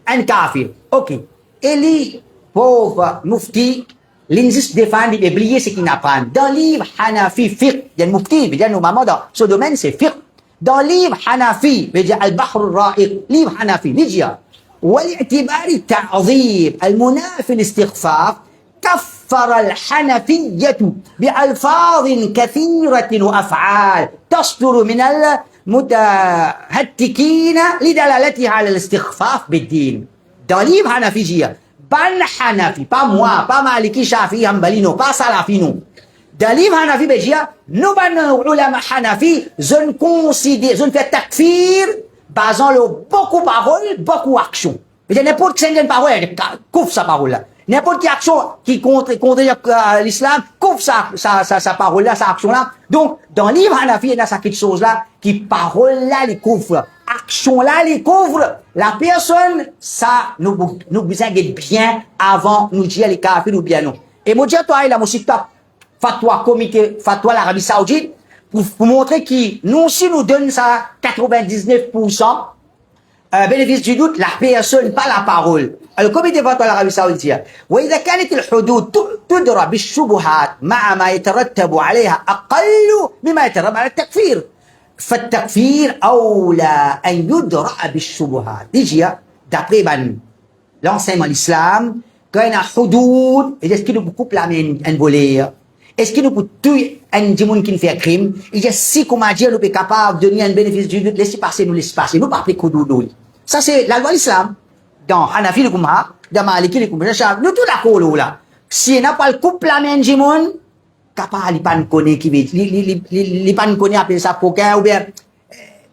un kafir. Ok. Et les pauvres mufti, l'indice défend, il oublier ce qu'il n'apprend. Dans le livre Hanafi fiqh, il y a un mufti, il y a nos mamans dans ce domaine, c'est fiqh. Dans le livre Hanafi, il y a Al-Bahr al-Ra'iq, livre Hanafi, il dit, والاعتبار التعظيم المنافي الاستخفاف كفر الحنفية بألفاظ كثيرة وأفعال تصدر من المتهتكين لدلالتها على الاستخفاف بالدين. Dans le livre Hanafi, ban Hanafi, pas moi, pas Maliki, Shafi, Hanbali, non, pas Salafi, non. Dans le livre Hanafi, nous, ban ulama Hanafi, je ne considère, je ne fais takfir, basant le beaucoup de paroles, beaucoup d'actions. N'importe quelle parole, couvre sa parole-là. N'importe quelle action qui contre l'islam, couvre sa parole-là, sa action-là. Donc, dans le livre Hanafi, il y a cette chose-là, qui parole-là, les couvre. Action-là, les couvre. La personne, ça, nous besoin d'être bien avant nous dire les kafirs ou bien non. Et moi, dire, toi, il a mon site fatwa comité, fatwa l'Arabie Saoudite, pour montrer que nous aussi nous donne ça 99%, bénéfice du doute, la personne, pas la parole. Alors, comité fatwa l'Arabie Saoudite, وإذا كانت الحدود تدرى بالشبهات مع ما يترتب عليها أقل مما يترتب على التكفير فالتكفير أولى أن يدرى بالشبهات. يجي d'après l'enseignement de l'islam, quand il y a حدود, est-ce qu'il nous coupe la main en voler? Est-ce qu'il nous peut tuer un démon qui fait un crime? Il y a si, comment dire, nous sommes capables de donner un bénéfice du doute, laissez passer, nous laissez passer. Nous pas appeler Koudoudou. Ça, c'est la loi de l'islam. Dans Hanafi, le Kumha, dans Maliki, le Kumha, nous tous d'accord là. Si on n'a pas le couple la main du monde, capable, il pas nous connaît qui veut, il pas nous connaît appeler ça coquin, ou bien,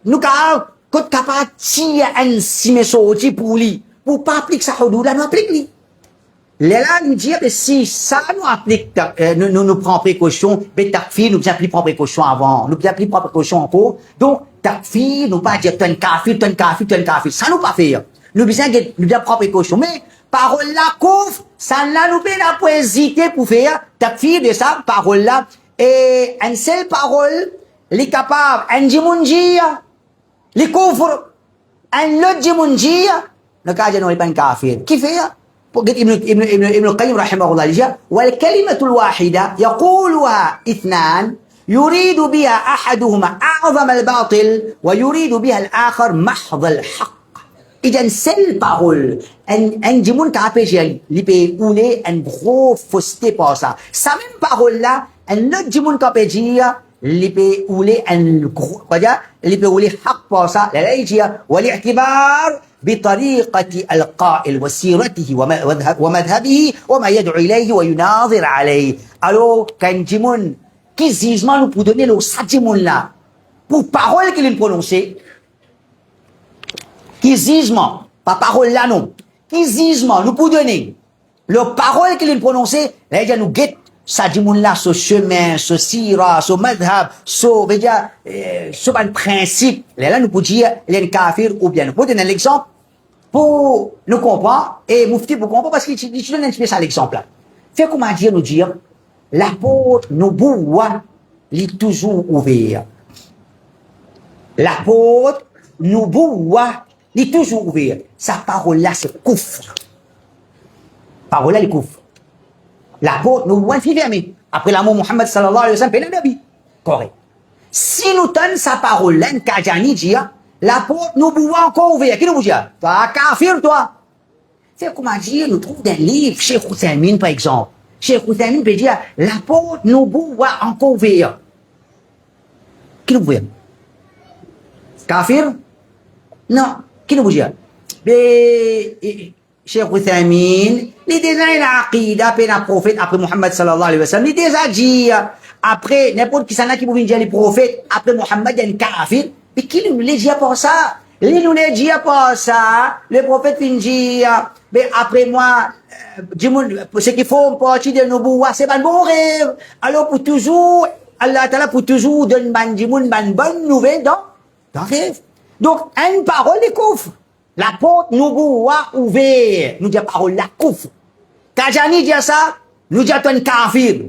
nous capable, si un simé sorti pour lui, pour pas appliquer ça, nous applique lui. Là, nous dire, si ça nous applique, nous prend précaution, mais takfir, nous bien plus prendre précaution avant, nous bien plus prendre précaution encore. Donc, takfir, nous pas dire, tu es un kafir. Ça nous pas faire. Nous bien prendre précaution. Mais, parole là, couvre, ça là, nous bien pas hésiter pour faire takfir de ça, parole là. Et, une seule parole, les capables, un dimunjia, les couvre, un autre dimunjia, le cas de nous, il pas un kafir. Qui fait? قلت ابن القيم رحمه الله لجاء والكلمة الواحدة يقولها اثنان يريد بها أحدهما أعظم الباطل ويريد بها الآخر محض الحق. إذا seule parole un dimun capable li peut ouler un gros fausseté par ça. Sa même parole là un autre dimun capable dire li peut ouler un gros quoi dire li peut ouler حق par ça. Là il dit والاعتبار بطريقة القائل وسيرته ومذهبه وما يدعو إليه ويناظر عليه. Alors, quand Jimon, qui jugement nous pour donner le Sadjimon là, pour parole qu'il a prononcée, qui jugement, pas parole là non, qui jugement nous pour donner, le parole qu'il a prononcée, là il nous guette Sadjimon là, ce chemin, ce sira, ce madhab, ce principe, là nous pour dire, il est un kafir ou bien, nous pour donner l'exemple, pour nous comprendre, et Moufti pour comprendre, parce qu'il donne un spécial exemple là. Fait comment dire, nous dire, la porte, nous bois, est toujours ouverte. La porte, nous bois, est toujours ouverte. Sa parole là, c'est koufr. Parole là, c'est koufr. La porte, nous bois, est fermée. Après l'amour Muhammad sallallahu alayhi wa sallam, c'est Nabi. Correct. Si nous tenons sa parole là, un kajani dit, la porte nous boit encore ouverte. Qui nous dit? Toi, kafir, toi. C'est comment dire, nous trouvons des livres, Cheikh Oussamine, par exemple. Cheikh Oussamine peut dire, la porte nous boit encore ouverte. Qui nous voit? Kafir? Non. Qui nous dit? Mais, Cheikh Uthamin, il déjà la aqida, après le prophète, après Muhammad sallallahu alayhi wa sallam, il déjà dit, après, n'importe qui s'en a qui vous dire les prophètes, après Muhammad, il y a une kafir, mais qui nous les dit pas ça? Il nous les dit pas ça, le prophète vient dire, mais après moi, ce qu'il faut partir de nos c'est pas un bon rêve. Alors pour toujours, Allah Ta'ala pour toujours donne une bonne nouvelle dans rêve. Donc, une parole est couvre. La porte nous a ouvert. Nous disons parole la couvre. Kajani dit ça, nous disons un kafir.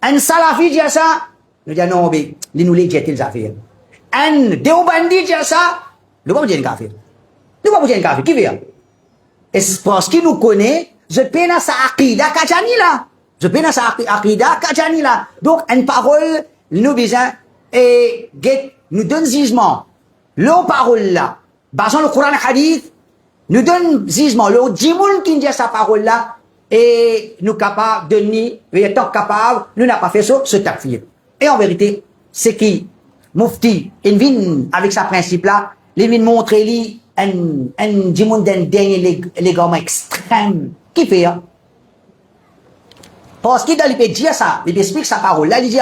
Un salafi dit ça, nous disons non, mais nous les dit les affaires. Un déobandi dit ça, nous ne pouvons pas dire un kafir. Nous ne pouvons pas dire un kafir. Qui veut? Et c'est parce qu'il nous connaît, je peine à sa aqida kajani là. Je peine à sa aqida kajani là. Donc, une parole, nous besoin, et nous donne jugement. Le parole là, basant le Coran et le Hadith, nous donne jugement. Le djimoun qui dit sa parole là, et nous capables de nier, étant capables, nous n'avons pas fait ça, ce takfir. Et en vérité, c'est qui, Mufti, il vient avec sa principe là, il vient montrer lui, un djimoun d'un dernier légalement extrême. Qui fait, hein? Parce qu'il peut dire ça, il explique sa parole là, il dit,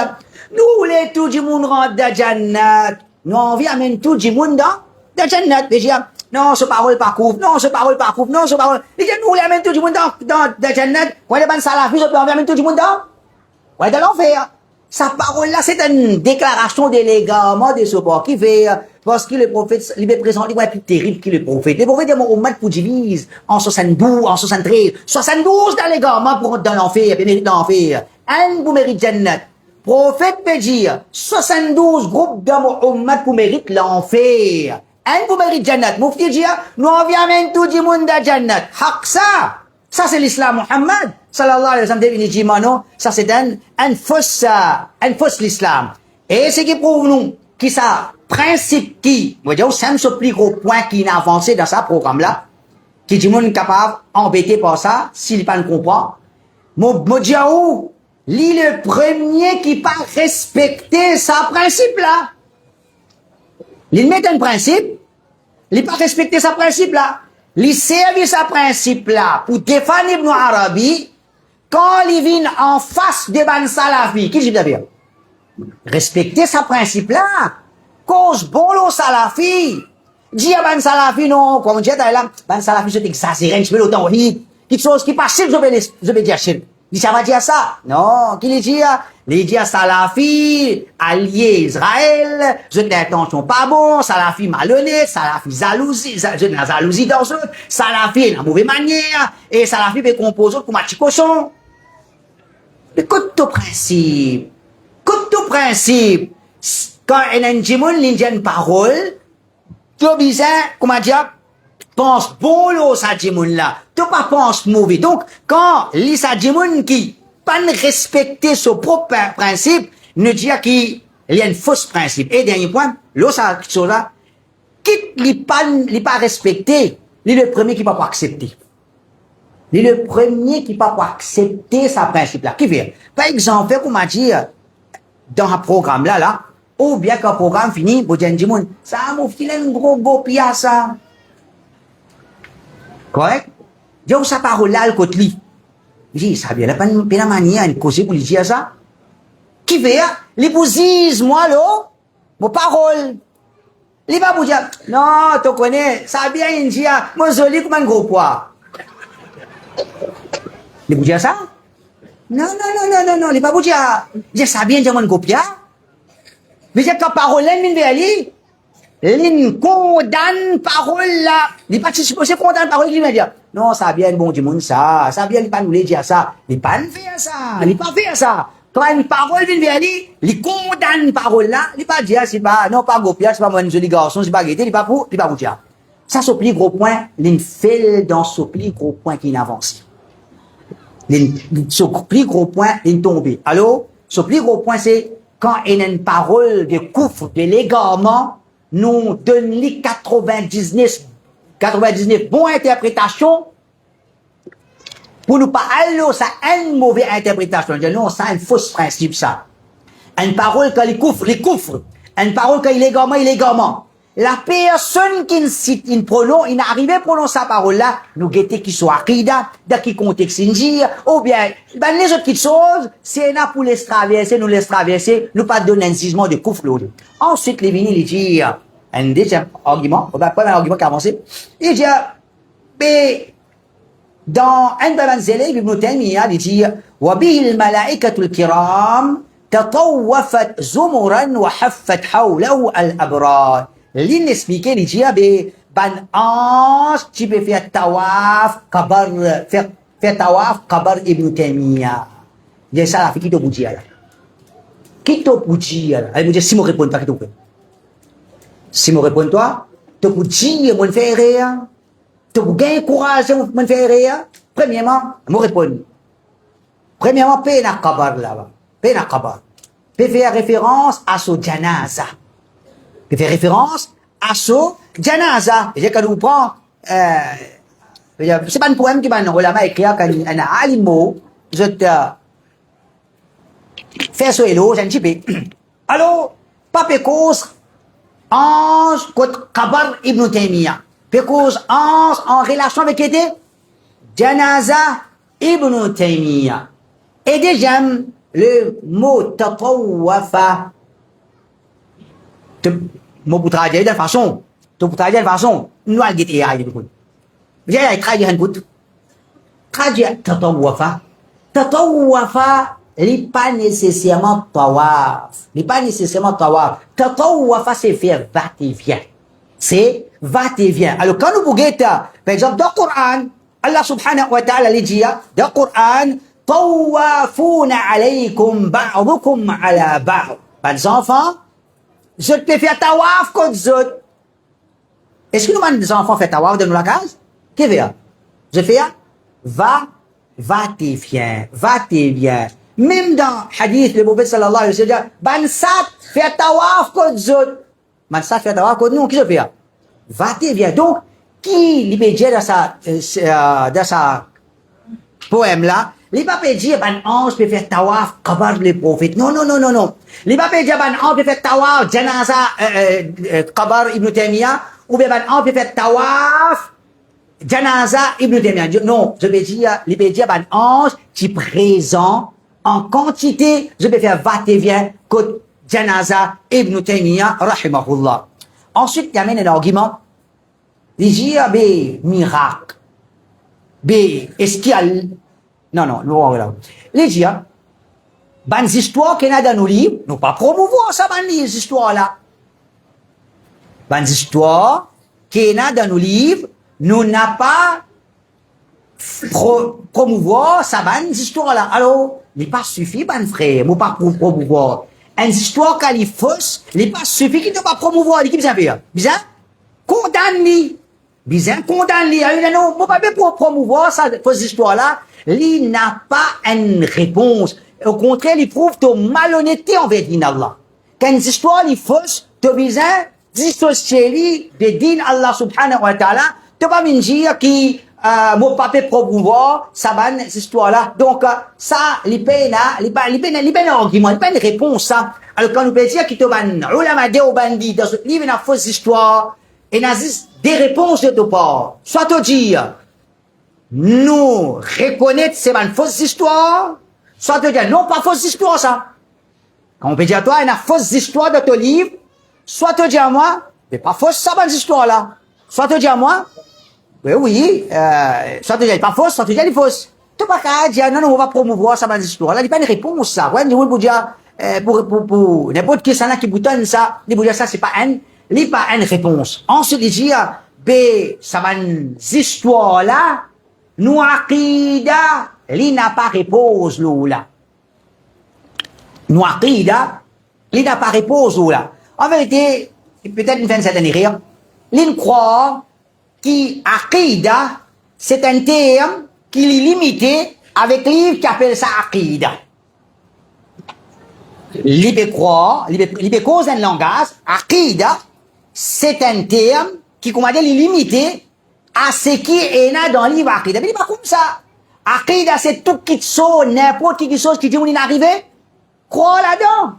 nous, les tout djimoun rentrent dans Jannat. Nous, on vient amener tout le monde dans Jannat. Il dit, non, ce parole pas couvre, non, ce parole pas couvre, non, ce parole. Il dit, nous, on amène tout le monde dans Jannat. Quand les salafis, on amène tout le monde dans l'enfer. Sa parole là, c'est une déclaration de légalement de ce port qui fait, parce que le prophète, il est présent, il est plus terrible que le prophète. Le prophète est mon ummat pour divise en 72, en 73, 72 dans légalement pour dans l'enfer, puis mérite l'enfer. Un pour mérite Jannat. Prophète peut dire 72 groupes de Muhammad pour mérite l'enfer. Un pour mérite Jannat. Mufti dit, nous on vient même tout le monde à Jannat. Haq ça. Ça c'est l'islam Muhammad. Sallallahu alayhi wa sallam. Il dit, non, ça c'est un fausse l'islam. Et ce qui prouve nous, qui ça, principe qui, moi dire, c'est un plus gros point qui a avancé dans ce programme-là, qui dit, mon capable, embêté par ça, s'il pas ne comprend. Moi dire, lui, le premier qui pas respecter sa principe là. Il met un principe, il pas respecter sa principe là. Il servir sa principe là pour défendre Ibn Arabi quand il vient en face de Ban Salafi. Qui dit d'abord? Respecter sa principe là. Cause bon le Salafi. Dis à Ban Salafi non, comme dit là, Ban Salafi c'est exagéré, je peux l'autant quelque chose qui passe, je vais dire shirk. Il ça va dire ça? Non, qui les dit? Les dit à Salafi, allié Israël, je n'ai intention pas bon, Salafi malhonnête, Salafi jalousie, je n'ai jalousie dans eux, Salafi est en mauvaise manière, et Salafi peut composer comme un petit cochon. Mais écoute ton principe. Quand un indjimoun l'indienne parole, tu as besoin, comment dire, pense bon l'eau sa djimoun là. Tu pas pense mauvais. Donc, quand l'isa djimoun qui pas respecter son propre principe, ne dit qu'il y a une fausse principe. Et dernier point, l'eau sa chose là, quitte l'y pas respecter, il est le premier qui va pas accepter. Il est le premier qui va pas accepter sa principe là. Qui veut? Par exemple, fait comment dire, dans un programme là, ou bien qu'un programme fini, vous dites djimoun, ça m'a fait un gros pièce ça. Correct? J'ai sa parole là, le côté li. J'ai ça bien, pas une manière, une cause pour lui dire ça. Qui fait, les bousise, moi, là, mon parole. Les va vous dire, non, tu connais, ça bien, il dit, moi, joli comme un gros poids. Les vous dire ça? Non, les va vous dire, ça bien, j'ai un gros poids. Mais j'ai que parole là, il vient aller. Il condamne parole là. Il pas c'est condamne parole qui vient dire. Non, ça vient bon du monde ça vient pas nous dire ça. Il pas faire ça, il pas faire ça. Quand une parole vient vers lui, il condamne parole là, il pas dire c'est pas non pas gros c'est pas moi un joli garçon, c'est pas guetter, il pas pour dire. Ça c'est plus gros point, il fait dans ce plus gros point qui avance. Ce plus gros point il tombe. Alors, ce plus gros point c'est quand il y a une parole de couvre, de l'égarement, nous donne les 99 bonnes interprétations pour nous pas aller ça une mauvaise interprétation. Non, ça un faux principe ça. Une parole quand il couvre. Une parole quand il est égarement. la personne qui cite, il prononce, il n'arrive à prononcer sa parole là, nous guetter qui soit akida, dans qui contexte dire, ou bien, ben les autres petites choses, c'est là pour les traverser, nous pas donner un jugement de coufle. Ensuite, les vignes, ils disent, un deuxième argument, on va prendre un argument qui a avancé, il dit, mais, dans un balanzélé, Ibn Taymiyyah, il dit, وَبِهِ الْمَلَائِكَةُ الْكِرَامِ تَطَوَّفَتْ زُمُرًا وَحَفَّتْ حَوْلَهُ الْأَبْرَارِ. L'in expliqué, il dit, ban ange, tu peux faire tawaf, faire tawaf, kabar Ibn Taymiyyah. Il dit ça, là, qui te bouge, là. Qui te bouge, là. Elle me dit, si me répond pas, qui te bouge. Si me répond toi, te bouge, mon frère, te bouge, courage, mon frère. Premièrement, me répond. Premièrement, pena kabar, là-bas. Pena kabar. Peut faire référence à ce janaza. Peut faire référence à ce janaza. Et quand on prend, c'est pas un poème qui m'a écrit quand un alimo, je te fais ce hello, j'ai un petit peu. Alors, pas pécose, ange, contre Kabar Ibn Taymiyyah. Pécose, ange, en relation avec qui était? Janaza Ibn Taymiyyah. Et déjà, le mot tatawafa, mot pour traduire de façon, nous allons dire AI de beaucoup. J'ai traduit un bout. Traduire tatawafa, n'est pas nécessairement tawaf. Tatawafa, c'est faire va et vient. C'est va et vient. Alors, quand nous bouguons, par exemple, dans le Coran, Allah subhanahu wa ta'ala dit, dans le Coran, tawafuna alaykum ba'dukum ala ba'd. Les enfants, je te fais tawaf contre les autres. Est-ce que nous, les enfants, font tawaf dans la case? Qu'est-ce que je fais? Va et viens. Même dans hadith, le prophète sallallahu alayhi wa sallam, Bansat fait tawaf contre les autres. Bansat fait tawaf contre nous, qu'est-ce que je fais? Va et viens. Donc, qui libère dans sa poème là, les papes disent, ban ange peut faire tawaf, kabar le prophète. Non. Les papes disent, ban ange peut faire tawaf, janaza, kabar Ibn Taymiyyah, ou bien ban ange peut faire tawaf, janaza Ibn Taymiyyah. Non, je vais dire, les papes disent, ban ange, qui présent en quantité, je vais faire va et viens, côté janaza Ibn Taymiyyah, rahimahullah. Ensuite, il y a un argument. Il dit, miracle. Est-ce qu'il y a, non, les gens, ban histoires qu'il y a dans nos livres, nous pas promouvoir ça, ban les histoires-là. Ban histoires qu'il y a dans nos livres, nous n'a pas promouvoir ça, ban histoires-là. Alors, il pas suffit, ban frère, nous pas promouvoir. Une histoire qui est fausse, il pas suffit qu'il ne pas promouvoir, il qui fait? Bizarre? Condamne-lui. Bizarre, condamne-lui. Non, moi pas pour promouvoir ça, fausse histoire-là. Il n'a pas une réponse. Au contraire, il prouve ton malhonnêteté envers Allah. Quand une histoire est fausse, tu besoin dissocier de din Allah subhanahu wa ta'ala. Tu vas me dire que mon papa promouvoir ça ban cette histoire-là. Donc, ça, il peine un argument, il peine une réponse, ça. Alors, quand nous peut dire qu'il te ban, ulama de bandi, dans ce livre, il y a une fausse histoire, et il y a des réponses de ton part. Soit te dire, nous reconnaître c'est une fausse histoire, soit te dire non pas fausse histoire ça. Quand on peut dire à toi il y a une fausse histoire de ton livre, soit te dire à moi c'est pas fausse ça bonne histoire là, soit te dire à moi oui soit te dire pas fausse, soit te dire elle est fausse. Tu pas qu'à dire non on va promouvoir ça bonne histoire là, il n'y a pas une réponse ça. Ouais nous pour dire pour n'importe qui ça là qui boutonne ça, il dire ça c'est pas une réponse. Ensuite il dit ça bonne histoire là nous aqida, li n'a pas réponse là. Nous aqida, li n'a pas réponse là. En vérité, peut-être une fin de cette année rire, li croit qu'aqida, c'est un terme qui est limité avec livre qui appelle ça aqida. Li croit, li cause un langage, aqida, c'est un terme qui, comment dire, est limité à ce qui est là dans le livre Aqida. Mais il n'est pas comme ça. Aqida, c'est tout qui te n'importe qui chose qui dit où il est arrivé. Crois là-dedans.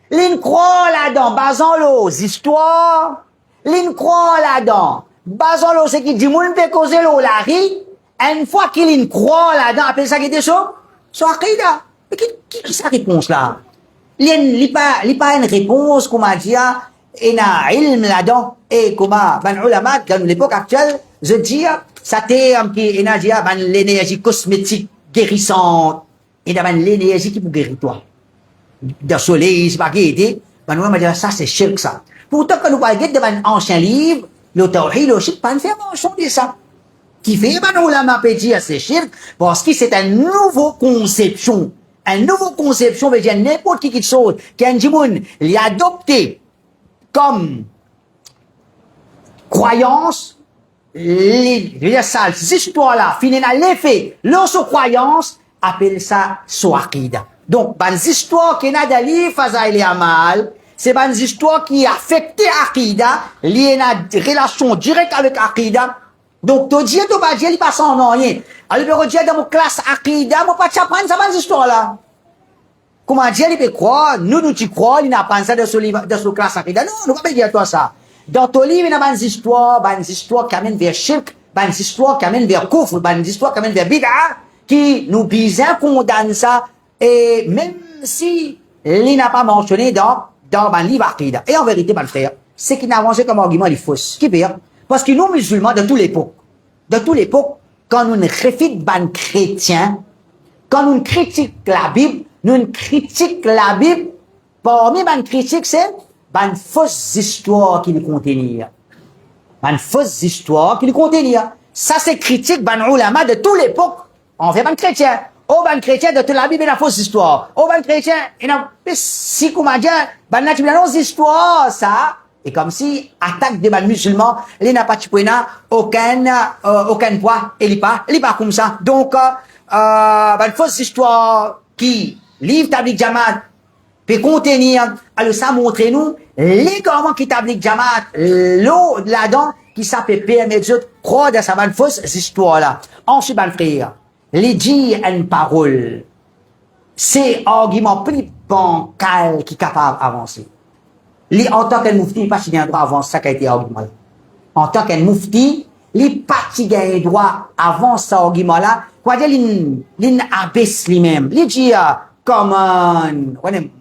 Il croit là-dedans, basant les histoires, l'in croit là-dedans. Basolo, c'est qui dit, moun peut causer l'eau, la ri, une fois qu'il croit là-dedans, appelle ça qui était chaud? So aqida. Mais qui sa réponse là? Li pas une réponse, comment dire, il y a ilm là-dedans, et comment, ben, ulama, dans l'époque actuelle, je dis, ça t'est, il y a ben, l'énergie cosmétique guérissante, il y a ben, l'énergie qui peut guérir toi. De soleil, c'est pas qui était, ben, on va dire, ça, c'est shirk, ça. Pourtant, quand nous parlons de ben, ancien livre, le tawhid, le shirk, pas une faire mention de ça. Qui fait, ben, ulama peut dire, c'est shirk, parce que c'est une nouvelle conception. Une nouvelle conception veut dire n'importe qui chose qu'un djimoun l'y a adopté comme croyance, ces histoires-là, finissent à l'effet, leur croyance, appelle ça soakida. Donc, les histoires qui n'a d'ali fazaïl et amal, c'est des histoires qui affectent akida, liées à une relation directe avec akida. Donc, tu dis, tu vas dire, il passe en rien. Alors, tu dis, dans mon classe akida, moi, pas t'apprendre ça, ces histoires-là. Comment dire, il peut croire, nous tu crois, il n'a pas ça de ce classe akida. Non, nous pas dire toi ça. Dans ton livre, il y a des histoires qui amènent vers shirk, des histoires qui amènent vers kufr, des histoires qui amènent vers bid'a, qui nous bien condamnent ça, et même si il n'a pas mentionné dans le livre akida. Et en vérité, mon frère, c'est qu'il n'a avancé comme argument, il est faux. Qui veut dire? Parce que nous, musulmans, de toute l'époque, quand nous réfutons les chrétiens, quand nous critiquons la Bible, nous critiquons la Bible, parmi les critiques, c'est une fausse histoire qui nous contenir. Une fausse histoire qui nous contenir. Ça, c'est critique, les ulama de toute l'époque. On fait les chrétiens. Oh, les chrétiens de toute la Bible, il y a une fausse histoire. Oh, les chrétiens, il y a si, comment dire, il y a une histoire, ça. Et comme si, attaque des musulmans, il n'y a pas aucun poids, il n'est pas comme ça. Donc, une fausse histoire qui, livre Tabligh Jamaat, peut contenir, alors ça montre nous, légalement qui Tabligh Jamaat, l'eau là-dedans, qui s'appelle permettre de croire dans sa fausse histoire là. Ensuite, mon frère, les dire une parole, c'est argument plus bancal qui est capable d'avancer. En tant qu'un moufti, il n'est pas si bien droit avancer ça qui a été argument là. En tant qu'un moufti, il n'est pas si bien droit avancer cet argument là. Quoi dire, il abaisse lui-même. Il dit, come on. On n'est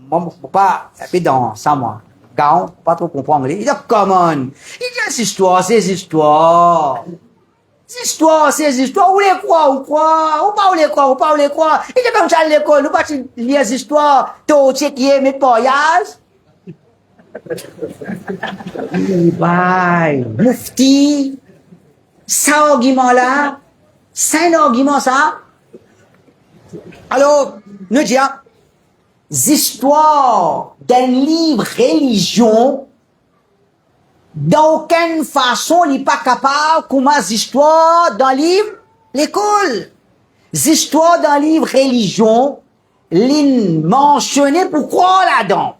pas dans ça, moi. Gaon, pas trop comprendre. Il dit, come on. Il dit, ces histoires. Ces histoires, ou les croire, ou pas les croire. Il dit, comme ça, à l'école, ou pas lire ces histoires, tout ce qui est mes voyages. Mufti, cet argument-là, c'est un argument, ça. Alors, nous disons, histoires d'un livre religion, d'aucune façon, il n'est pas capable, comme histoires d'un livre l'école. Histoires d'un livre religion, il mentionné pour croire là-dedans.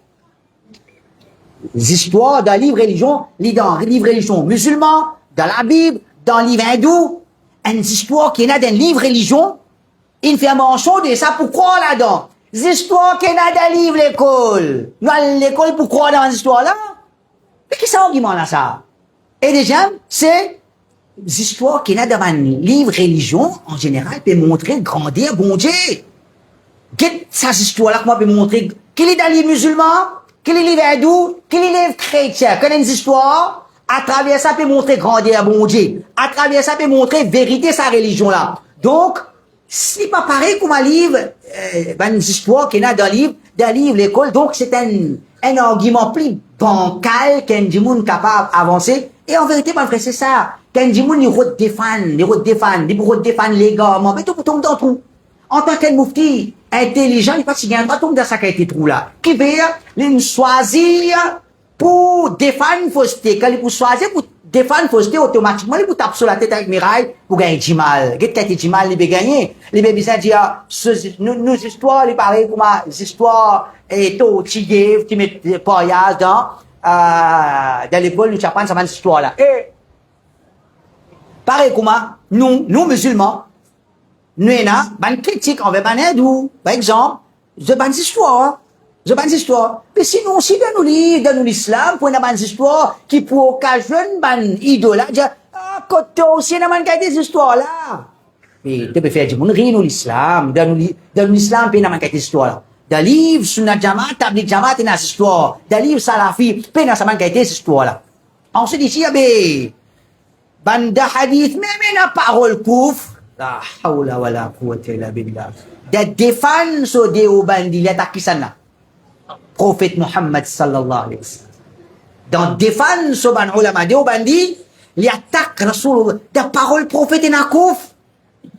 Histoires d'un livre religion, dans un livre religion musulman, dans la Bible, dans le livre hindou, une histoire qui est dans un livre religion, il fait mention de ça pour croire là-dedans. Histoires qui est dans un livre l'école. Nous allons l'école pour croire dans cette histoire-là. Mais qui c'est argument là, ça? Et déjà, c'est histoires qui est dans un livre religion, en général, peut montrer le grandeur, bon Dieu. Qu'est-ce que cette histoire-là, comment peut montrer qu'il est dans le livre musulman, qu'il est dans le livre hindou, qu'il est dans le livre chrétien, qu'il y a une histoire, à travers ça peut montrer grandeur, bon Dieu. À travers ça peut montrer vérité, sa religion-là. Donc, ce n'est pas pareil comme un livre, une histoire qui est dans le livre, l'école. Donc, c'est un argument plus bancal qu'un djimoun capable d'avancer. Et en vérité, mon frère, c'est ça. Qu'un djimoun, il redéfend légalement. Mais tout tombe dans le trou. En tant qu'un moufti intelligent, il n'est pas si bien, pas tomber dans ça qui a été trou là. Qui veut, il choisir pour défendre une fausseté. Quand il peut choisir pour défendre une fausseté, automatiquement, il peut taper sur la tête avec miraille pour gagner du mal. Qu'est-ce qu'il y a du mal, il peut gagner. Il peut bien dire, nos histoires, il paraît comme des histoires, et tout, tu mets des paillages dans l'école, nous apprenons cette histoire-là. Et, pareil comme nous musulmans, nous avons une critique envers les hindous. Par exemple, de bonnes histoires. Je pas histoire. Mais sinon, si dans nous l'islam, pour une bonne histoire, qui pour occasion, ban idole, dire, ah, côté aussi, une bonne des histoires là. Et tu peux faire du monde rire nous l'islam, dans nous l'islam, puis une bonne des histoires là. Dans livre, Sunnah Jamaat, Tabligh Jamaat, il y a des histoires. Dans livre, Salafi, puis il y a des histoires là. Ensuite, ici, il y a banda hadith, même la parole kouf, la hawla wa la quwwata illa billah. Da défense de Obandi, il attaque sana. Prophète Muhammad sallallahu alayhi wa sallam. Dans défense ban ulama de Obandi, il attaque Rasulullah. Da parole prophète na kouf.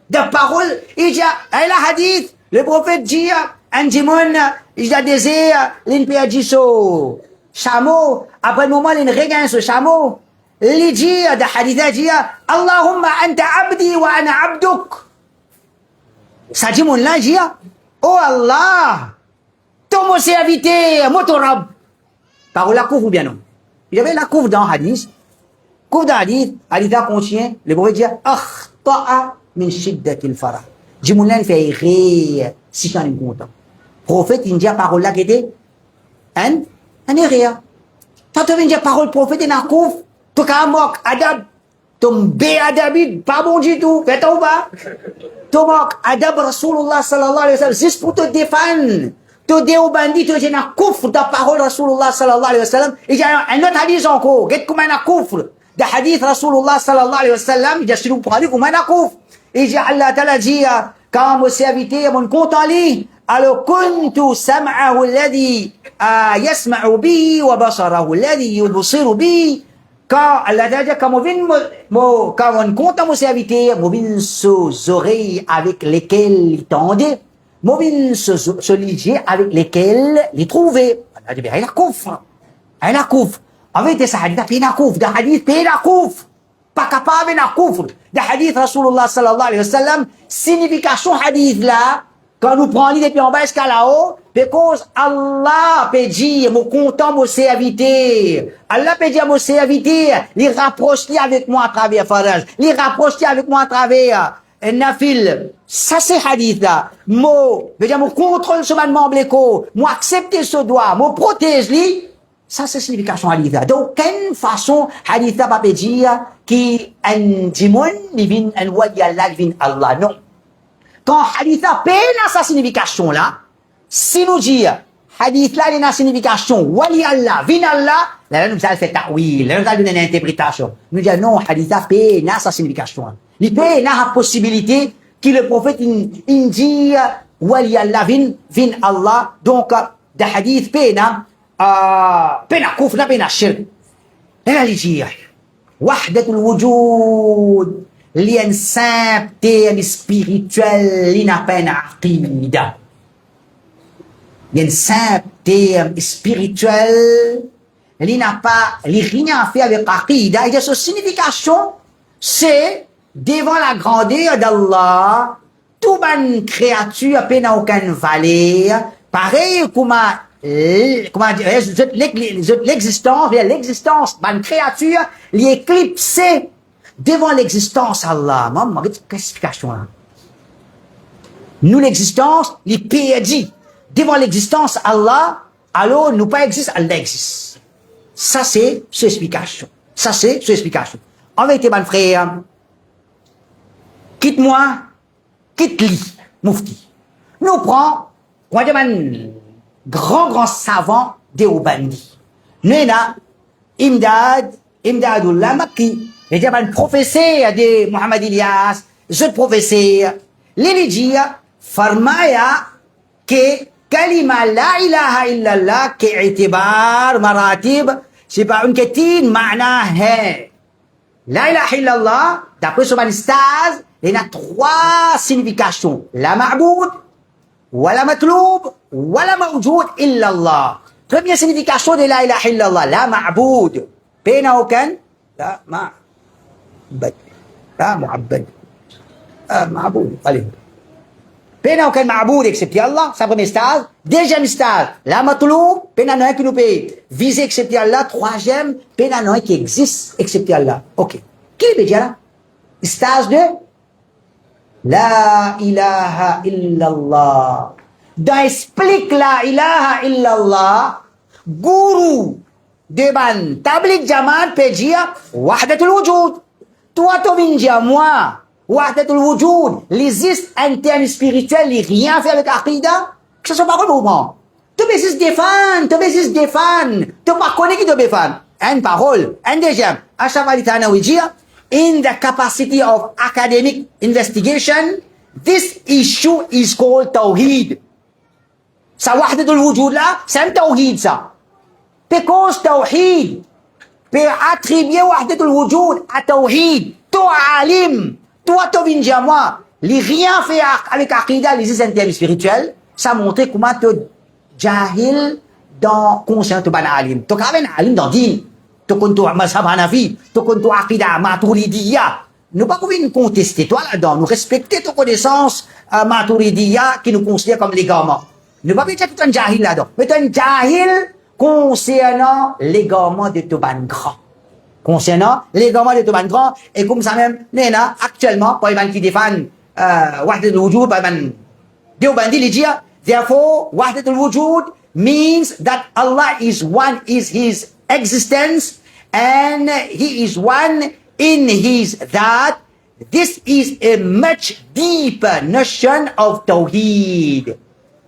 Da parole, il y a la hadith, le prophète dit, Anjimon, il y a des airs, l'inpiajiso, chameau, après le moment, il regagne ce chameau. اللي جيه ده حديثة جيه اللهم أنت عبدي وأنا عبدك ساجمون لا جيه oh Allah ton mon serviteur mon ton rab par la couvre ou bien non il y avait la couvre dans hadith couvre dans hadith hadith contient le prophète dit أخطأ من شدة الفرح جمون لا fait rire si quand il est content prophète il dit parole là qui était un rire quand tu viens dire parole prophète il a couvre tu kamok adab tum be adabid pas bon du tout fais tauba tu mok adab Rasulullah sallallahu alayhi wa sallam juste pour te défendre tu déobandi tu es na kufr da parole Rasulullah sallallahu alayhi wa sallam il y a un autre hadith encore get comme un kufr da hadith Rasulullah sallallahu alayhi wa sallam il y a celui pour dire comme un kufr il y a Allah ta'ala dit quand mon serviteur mon compte en ligne alors kuntu sam'ahu alladhi yasma'u bihi wa basarahu alladhi yubsiru bihi quand Allah dit quand on compte mon serviteur, mon ses oreilles avec lesquelles il tendait, mon se liger avec lesquelles il trouvait. Allah dit, il a couvre. Il a couvre. Avec des hadiths, il a couvre. Des hadiths, il a couvre. Pas capable, il a couvre. Des hadiths, Rasulullah sallallahu alayhi wa sallam, signification hadith là, quand nous prenons depuis en bas jusqu'à là-haut, parce Allah peut dire, mon content, mon serviteur. Allah peut dire, mon serviteur, les rapproche avec moi à travers Faraj, les rapproche avec moi à travers Nafil. Ça c'est hadith là. Mon, veut dire, mon contrôle ce membre bléco, moi accepter ce doigt, mon protège lui. Ça c'est signification hadith là. D'aucune façon, hadith là pas peut dire, qui un dimon, divin, un wadi Allah, divin Allah. Non. Quand hadith a peine à sa signification là, si nous disons hadith là il a une signification wali Allah, vin Allah, là nous allons faire ta'wil, là nous allons donner une interprétation. Nous disons non, hadith a peine à sa signification. Il peine à la possibilité que le prophète il dit wali Allah, vin Allah, donc de hadith peine à kufr, peine à shirk. Là il dit wahdatul wujud li un simple terme spirituel, il n'a pas une aqida. Il y a un simple terme spirituel, il n'a pas rien à faire avec aqida. Et sa signification, c'est devant la grandeur d'Allah, toute bonne créature n'a aucune valeur. Pareil comme l'existence d'une créature, l'éclipser devant l'existence Allah. Maman, qu'est-ce que l'explication là? Nous l'existence, les PDI. Devant l'existence Allah, alors nous pas existe, Allah existe. Ça c'est l'explication. Ça c'est l'explication. En vérité, mon frère, quitte-moi, quitte-lui, Mufti. Nous prenons, on dit un grand savant Déobandi. Nous avons Imdadullah Makki. Il y a un professeur de Muhammad Ilyas, ce professeur, il dit, farmaya que kalima la ilaha illallah que itibar maratib, c'est pas une question, ma'na hai. La ilaha illallah, d'après ce manistaz, il y a 3 significations. La ma'boud, wa la matloub, wa la mawjoud illallah. Première signification de la ilaha illallah, la ma'boud. Pena aucun, la ma'boud. معبد معبود allez pena aucun معبود excepté Allah ça premier stade deuxième stade la matloub pena non qui nous peut viser excepté Allah troisième pena non qui existe excepté Allah ok qui veut dire là stage de la ilaha illallah dans explique la ilaha illallah, guru deban tabligh jamaat peut dire wahdatul wujud. Toi, tu viens dire moi, wahdatul wujud, l'existe en termes spirituels, il rien fait avec Aqidah, que ce soit pas le mouvement. Tu peux défendre, tu pas connaître qui te défendre. Une parole, un deuxième, Ashraf Ali Thanawi dit, in the capacity of academic investigation, this issue is called Tawheed. Ça, wahdatul wujud là, c'est un Tawheed ça. Because Tawheed, peut attribuer wahdatul wujud à Tawheed. Toi, alim, toi, tu viens dire moi, les rien fait avec Aqidah, les intérêts spirituels, ça montre comment tu jahil dans conscience de ban alim. Tu as un alim dans din. Tu connais mazhab Hanafi, tu connais Aqidah Maturidiyya. Nous pas pouvons contester toi là-dedans. Nous respecter tes connaissances Maturidiyya qui nous considèrent comme les gamins. Nous pas dire que tu es un jahil là-dedans. Mais tu es un jahil concernant l'égarement de Toban Grand. Concernant l'égarement de Toban Grand, et comme ça même, Néna, actuellement, pour les gens qui défendent Wahdat al-Wujud, pour les gens Deobandi, ils disent, therefore, Wahdat al-Wujud means that Allah is one, is His existence, and He is one in His that. This is a much deeper notion of Tawheed.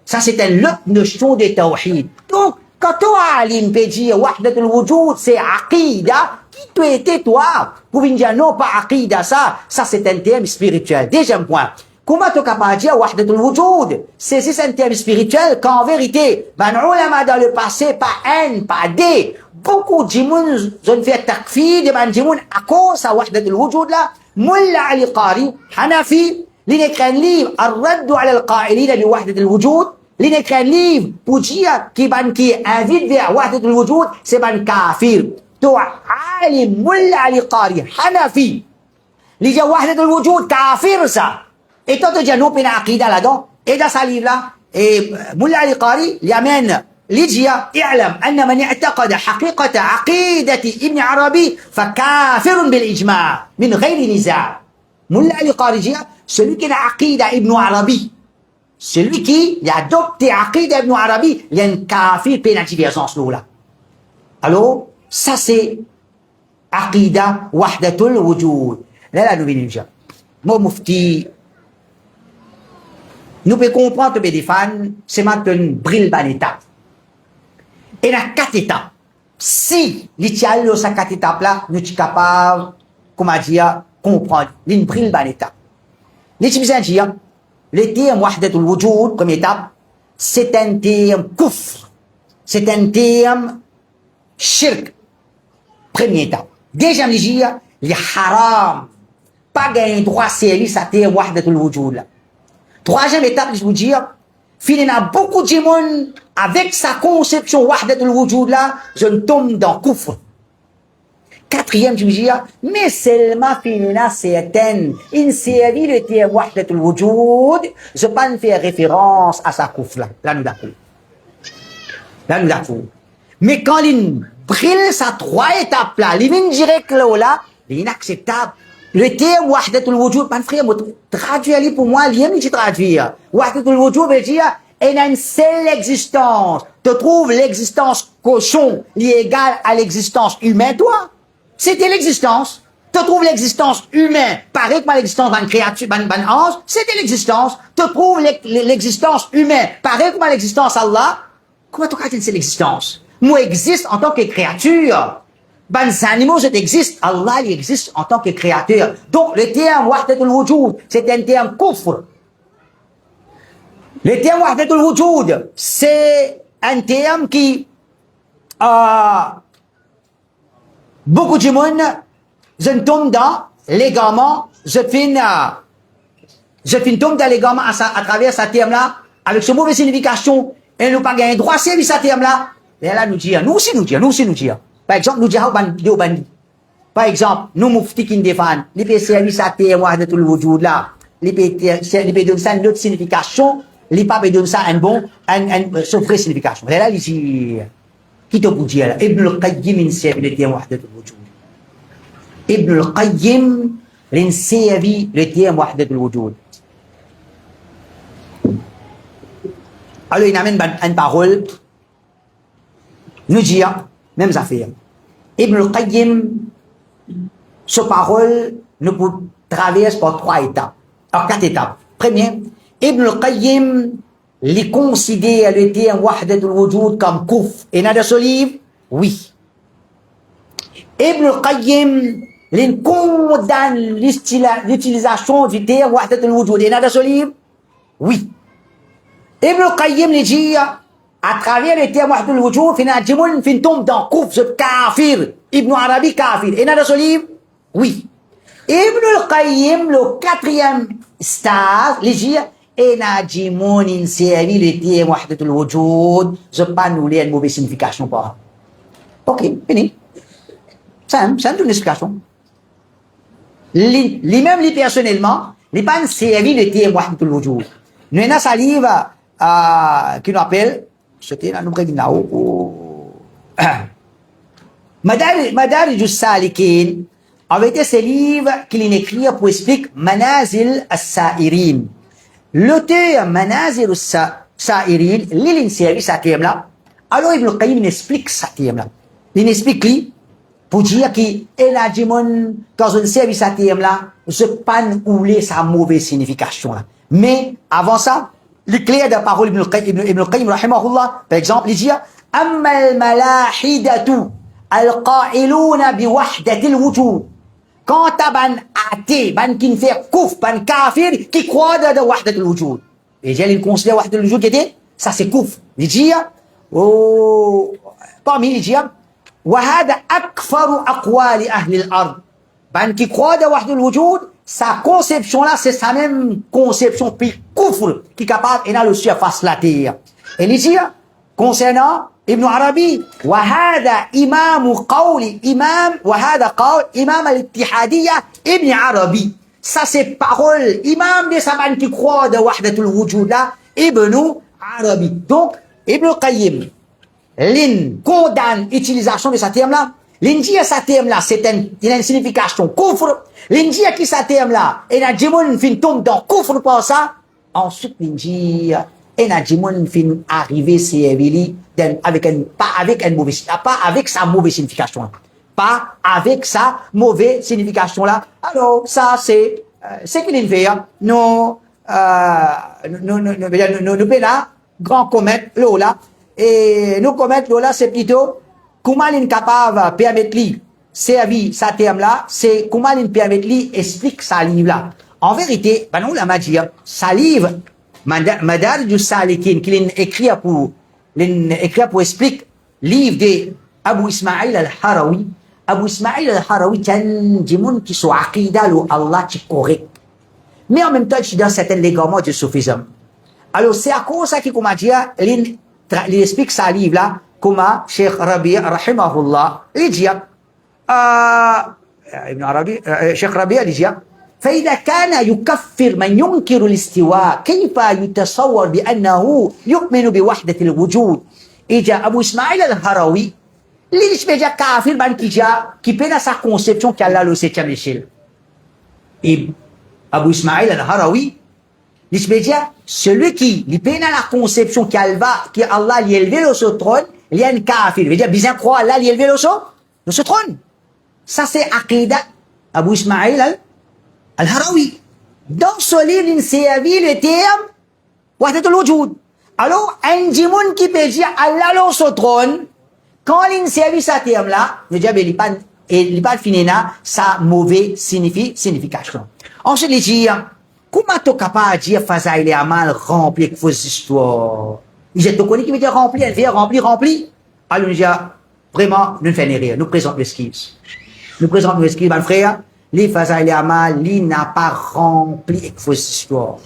Ça, c'est une autre notion de Tawheed. Donc, quand toi, alim, peut dire, wahdatul wujud, c'est aqida, qui tu étais, toi? Pour dire, non, pas aqida, ça c'est un terme spirituel. Deuxième point. Comment tu es capable de dire, wahdatul wujud? C'est un terme spirituel qu'en vérité, ben, ulama dans le passé, pas un, pas deux, beaucoup de gens ont fait takfir, de ben, gens à cause de wahdatul wujud là, Mullah Ali Qari, Hanafi, l'écrit un livre, Ar-Raddu ala al-Qa'ilina bi wahdatul wujud, l'écrit un livre pour dire qui invite vers wahdatul wujud, c'est ban kafir. Toi, alim, Mullah Ali Qari, Hanafi, il dit wahdatul wujud, kafir ça. Et toi, tu dis non, puis aqida là-dedans, et dans ce livre-là, et Mullah Ali Qari, il amène, il dit, اعلم أن من اعتقد حقيقة عقيدة ابن عربي فكافر بالإجماع من غير نزاع. Mullah Ali Qari dit, celui qui a aqida ibn Arabi, celui qui a adopté aqida ibn Arabi, il y a un kafir plein de divergence là. Alors, ça c'est aqida wahdatul wujud. Là, nous venons dire, mon mufti, nous pouvons comprendre que les fans, c'est maintenant une brille ban étape. Et il y a 4 étapes. Si l'itial ces 4 étapes-là, nous sommes capables, comment dire, comprendre, une brille ban étape. L'utilisation dire, le terme wahdatul wujud, comme étape, c'est un terme kufr. C'est un terme shirk. Première étape. Deuxième dire, les haram. Pas gagner droit service à terme wahdatul wujud là. Troisième étape, je vous dire, il y a beaucoup de gens avec sa conception wahdatul wujud là, je tombe dans kufr. Quatrième, je vous dire, mais seulement il y a certaines, il servit le terme wahdatul wujud, je ne peux pas faire référence à sa kufr là. Là, nous d'accord. Là, nous d'accord. Mais quand il brille sa 3 étapes là, il vient direct là, il est inacceptable. Le terme wahdatul wujud, mon frère, traduire pour moi, il me traduire. Wahdatul wujud veut dire, il y a une seule existence. Tu trouves l'existence cochon, égale à l'existence humaine, toi? C'était l'existence. Tu trouves l'existence humaine, pareil que l'existence d'une créature, d'une ange, c'était l'existence. Tu trouves l'existence humaine, pareil que l'existence Allah. Comment tu crois que c'est l'existence? Moi, existe en tant que créature. Les animaux, existent. Allah, il existe en tant que créateur. Donc, le terme wahdatul wujud, c'est un terme kufr. Le terme wahdatul wujud, c'est un terme qui, beaucoup de monde, je tombe dans l'égarement, je tombe dans l'égarement à travers ce terme-là, avec ce mauvaise signification, et nous pas gagner droit service à ce terme-là. Et là, nous dire, nous aussi nous dire. Par exemple, nous disons, par exemple, nous mufti qui nous défendent, les pays service à terme wahdatul wujud là, les pays donnent ça une autre signification, les papes donnent ça une vraie signification. Et là, il dit, qui te peut dire là? Ibn al-Qayyim, il servi le terme wahdatul wujud. Ibn al-Qayyim, il servi le terme wahdatul wujud. Alors, il amène une parole, nous dit, mêmes affaires. Ibn al-Qayyim, sa parole, nous pouvons traverser par 3 étapes. Alors, 4 étapes. Premier, Ibn al-Qayyim, les considère le terme Wahdat al-Wujud comme kouf. Et dans ce livre, oui. Ibn al-Qayyim, les condamne l'utilisation du terme Wahdat al-Wujud. Et dans ce livre, oui. Ibn al-Qayyim, les dit, à travers le terme Wahdat al-Wujud, fin tombe dans kouf, ce kafir. Ibn Arabi kafir. Et dans ce livre, oui. Ibn al-Qayyim, le 4e stage, les dit, et n'a dit mon inséri le terme Wahdat al-Wujud, je pas nous lire une mauvaise signification pas. Ok, fini. C'est une explication. Lui-même, lui personnellement, il pas servi le terme Wahdat al-Wujud. Nous avons un livre qui nous appelle, c'était un nombre de Madarij al-Salikin, avec ce livre qu'il écrit pour expliquer Manazil al-Sa'irin. L'auteur Manazil al-Sa'irin, il servi ce terme-là. Alors Ibn al-Qayyim explique ce terme-là. Il explique lui pour dire qu'il a dit quand on servi ce terme-là, je pas oublier sa mauvaise signification là. Mais avant ça, l'éclair de la parole Ibn al-Qayyim rahimahullah, par exemple, il dit Amma al-malahidatu al-qa'iluna bi wahdat al-wujud. Quant à ban athée, ban qui ne fait kouf, ban kafir, qui croit de wahdat al-wujud. Et il considère wahdat al-wujud qui était, ça c'est kouf. Il dit, parmi les diables, وهذا أكثر أقوال أهل الأرض. Ben qui croit de wahdat al-wujud, sa conception là, c'est sa même conception puis koufr, qui est capable et dans le surface la terre. Et il dit, concernant Ibn Arabi, وهذا إمام قول إمام وهذا قول إمام الاتحادية Ibn Arabi. Ça c'est parole imam de Saban qui croit de wahdat al-wujud là, Ibn Arabi. Donc, Ibn Qayyim, l'in condamne l'utilisation de ce terme-là. L'in dit à ce terme-là, c'est une signification koufr. L'in dit à qui ce terme-là, et n'a djimoun fin tombe dans koufr pour ça. Ensuite, l'in dit, et n'a djimoun fin arriver c'est avec pas avec sa mauvaise signification là. Pas avec sa mauvaise signification là. Alors, ça, c'est qu'il fait, nous pénal, grand comète, là, et nous commettre là, c'est plutôt, comment il est capable de permettre lui, servir sa terme là, c'est comment il permet lui, explique sa livre là. En vérité, ben nous, la magie, sa livre, Madarij al-Salikin, qu'il écrit pour expliquer, livre de Abu Ismail al-Harawi. Abu Ismail al-Harawi, c'est un démon qui soit aqida ou Allah qui est correct. Mais en même temps, il est dans certains légaments du soufisme. Alors, c'est à cause de ça qu'il, comment dire, il explique sa livre là, comment Cheikh Rabi, rahimahullah, il dit, Ibn Arabi, Cheikh Rabi, il dit, فإذا كان يكفر من ينكر الاستواء كيف يتصور بأنه يؤمن بوحدة الوجود إجا أبو إسماعيل الهروي اللي نسبة جا كافر بان qui peine à sa conception qu'Allah le 7e échelle. Et Abu Ismail al-Harawi, celui qui peine à la conception qu'Allah l'y élevé le trône, il y a un kafir. Il veut dire, bien croire Allah l'y élevé le trône. Ça c'est Aqida Abu Ismail al-Harawi. Dans ce livre, il servi le terme Wahdat al-Wujud. Alors, un djimoun qui peut dire Allah le trône, quand il servi ce terme-là, il veut dire, il n'est pas fini là, sa mauvaise signification. Ensuite, il dit, comment tu es capable de dire Fazaïl et Amal rempli avec vos histoires? Il dit, tu connais qui veut dire rempli, elle vient rempli. Alors, il dit, vraiment, nous ne faisons rien, nous présentons l'excuse. Nous présentons l'excuse, mon frère, les Fazaïl et Amal, il n'a pas rempli avec vos histoires.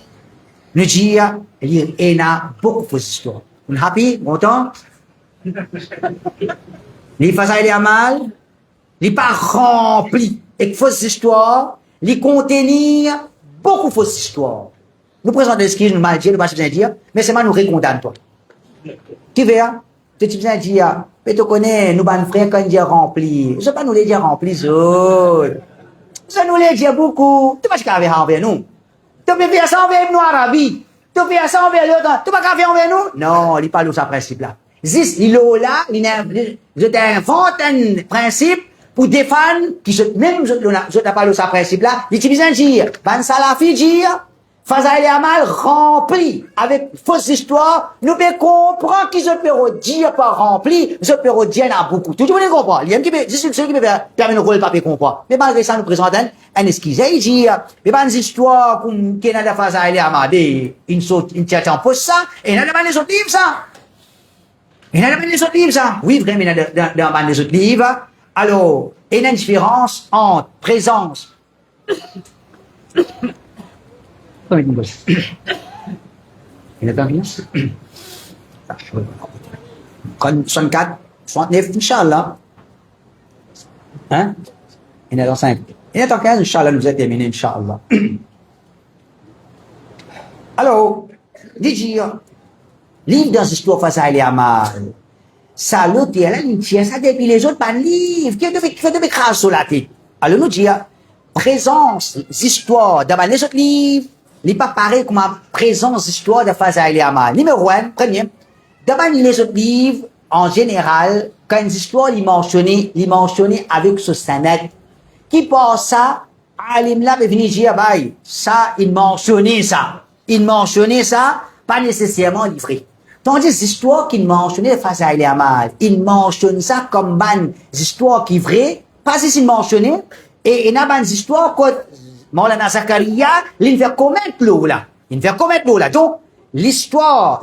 Nous disons, il a beaucoup vos histoires. Vous êtes happy, content? Les Fazaïl et Amal, il n'est pas rempli avec fausses histoires, il contient beaucoup de fausses histoires. Nous présentons l'excuse, nous mal dire, nous pas besoin de dire, mais c'est mal nous récondamne toi. Tu verras, tu as besoin de dire, mais tu connais, nous, ban frère, quand dire rempli, je ne pas nous les dire rempli, ça nous les dire beaucoup, tu vas pas envers nous. Tu peux faire ça envers Ibn Arabi. Tu fais ça envers l'autre, tu pas qu'à faire envers nous? Non, il parle de ce principe-là. Zis, il est là, je t'invente un principe pour défendre, qui même je t'ai parlé de ce principe-là, il utilise un dire, ban salafi dire, Faza el Amal rempli avec fausse histoire, nous pouvons comprendre qu'ils peut dire pas rempli, je peux dire à beaucoup. Tout le monde comprend. Il y a un qui peut, c'est celui qui peut permettre le rôle papier comprendre. Mais malgré ça, nous présentons un esquisse. Il dit, mais pas une histoire comme, qui n'a pas Faza el Amal, une tchatche en pose ça, et il n'a pas les autres livres, ça. Il n'a pas les autres livres, ça. Oui, vraiment, il n'a pas les autres livres. Alors, il y a une différence entre présence, il est bien. 64, 69, Inch'Allah. Hein? Il est dans 5. Il est en 15, Inch'Allah, nous a terminé, Inch'Allah. Alors, dire, livre dans l'histoire face à Eliamal. Ça, l'autre, il y a la ligne, ça depuis les autres, pas de livre, qui fait crasse sur la tête. Alors, nous dire, présence, histoire, dans les autres livres, il n'est pas pareil comme la présence d'histoire de Faza El Amal. Numéro 1, premier, dans les autres livres, en général, quand une histoire est mentionnée avec ce sanad, qui pense ça, Alim là, est venu dire, ça, il mentionnait ça, pas nécessairement livré. Tandis que l'histoire qu'il mentionnait de Faza El Amal, il mentionne ça comme une histoire qui est vraie, pas si il mentionnait, et il y a une histoire que Maulana Zakaria, il fait commettre l'eau là. Donc, l'histoire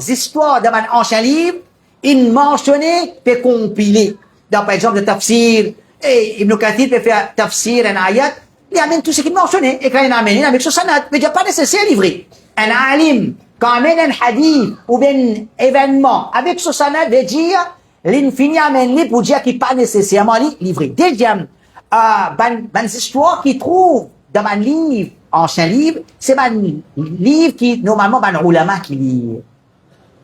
d'un ancien livre, il mentionnait, peut compiler. Donc, par exemple, le tafsir, et Ibn Kathir peut faire tafsir, un ayat, il amène tout ce qu'il mentionnait, et quand il amène avec ce sanad, mais il n'y a pas nécessaire livrer. Un alim, quand amène un hadith, ou bien événement, avec ce sanad, veut dire, l'infini amène pour dire qu'il n'est pas nécessairement livré. Deuxième, ban histoire qui trouve dans un livre, ancien livre, c'est un livre qui, normalement, ban ulama qui lit.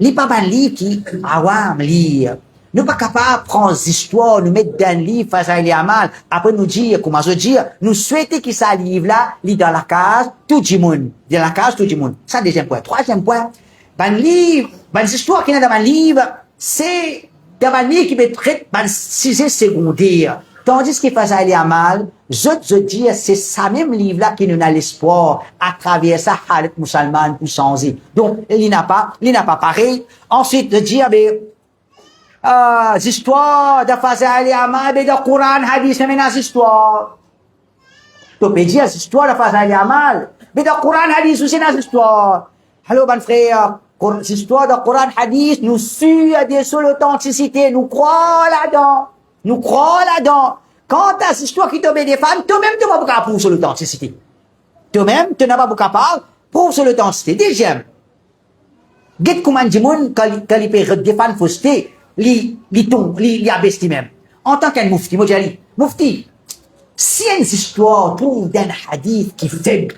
N'est pas un livre qui, awam lit. Nous pas capable de prendre l'histoire, nous mettre dans un livre, face à Eliamal, après nous dire, comment se dire, nous souhaitons que ce livre-là, lit dans la case, tout le monde. Dans la case, tout le monde. Ça, deuxième point. Troisième point, ban livre, ban histoire qui est dans un livre, c'est dans un livre qui peut traiter ban sujet secondaire. Tandis qu'il faisait aller à mal, je dis, c'est ça même livre-là qui nous a l'espoir à travers ça, Halit musulman pour changer. Donc, il n'a pas pareil. Ensuite, de dire, l'histoire de fazer aller à mal, mais le Coran, hadith, même une histoire. Tu peux dire, l'histoire de fazer aller à mal, mais le Coran, hadith, aussi une histoire. Allô, mon frère, l'histoire de Coran, hadith, nous suit sur l'authenticité, nous croyons là-dedans. Quant à cette histoire qui tombe des femmes, toi-même, tu n'as pas capable prouver sur l'authenticité. Toi-même, tu n'as pas capable prouver sur l'authenticité. Deuxième, get comment dit mon, quand il peut défendre fausseté, il abaisse même. En tant qu'un mufti, moi, j'ai dit, mufti, si une histoire prouve d'un hadith qui est faible,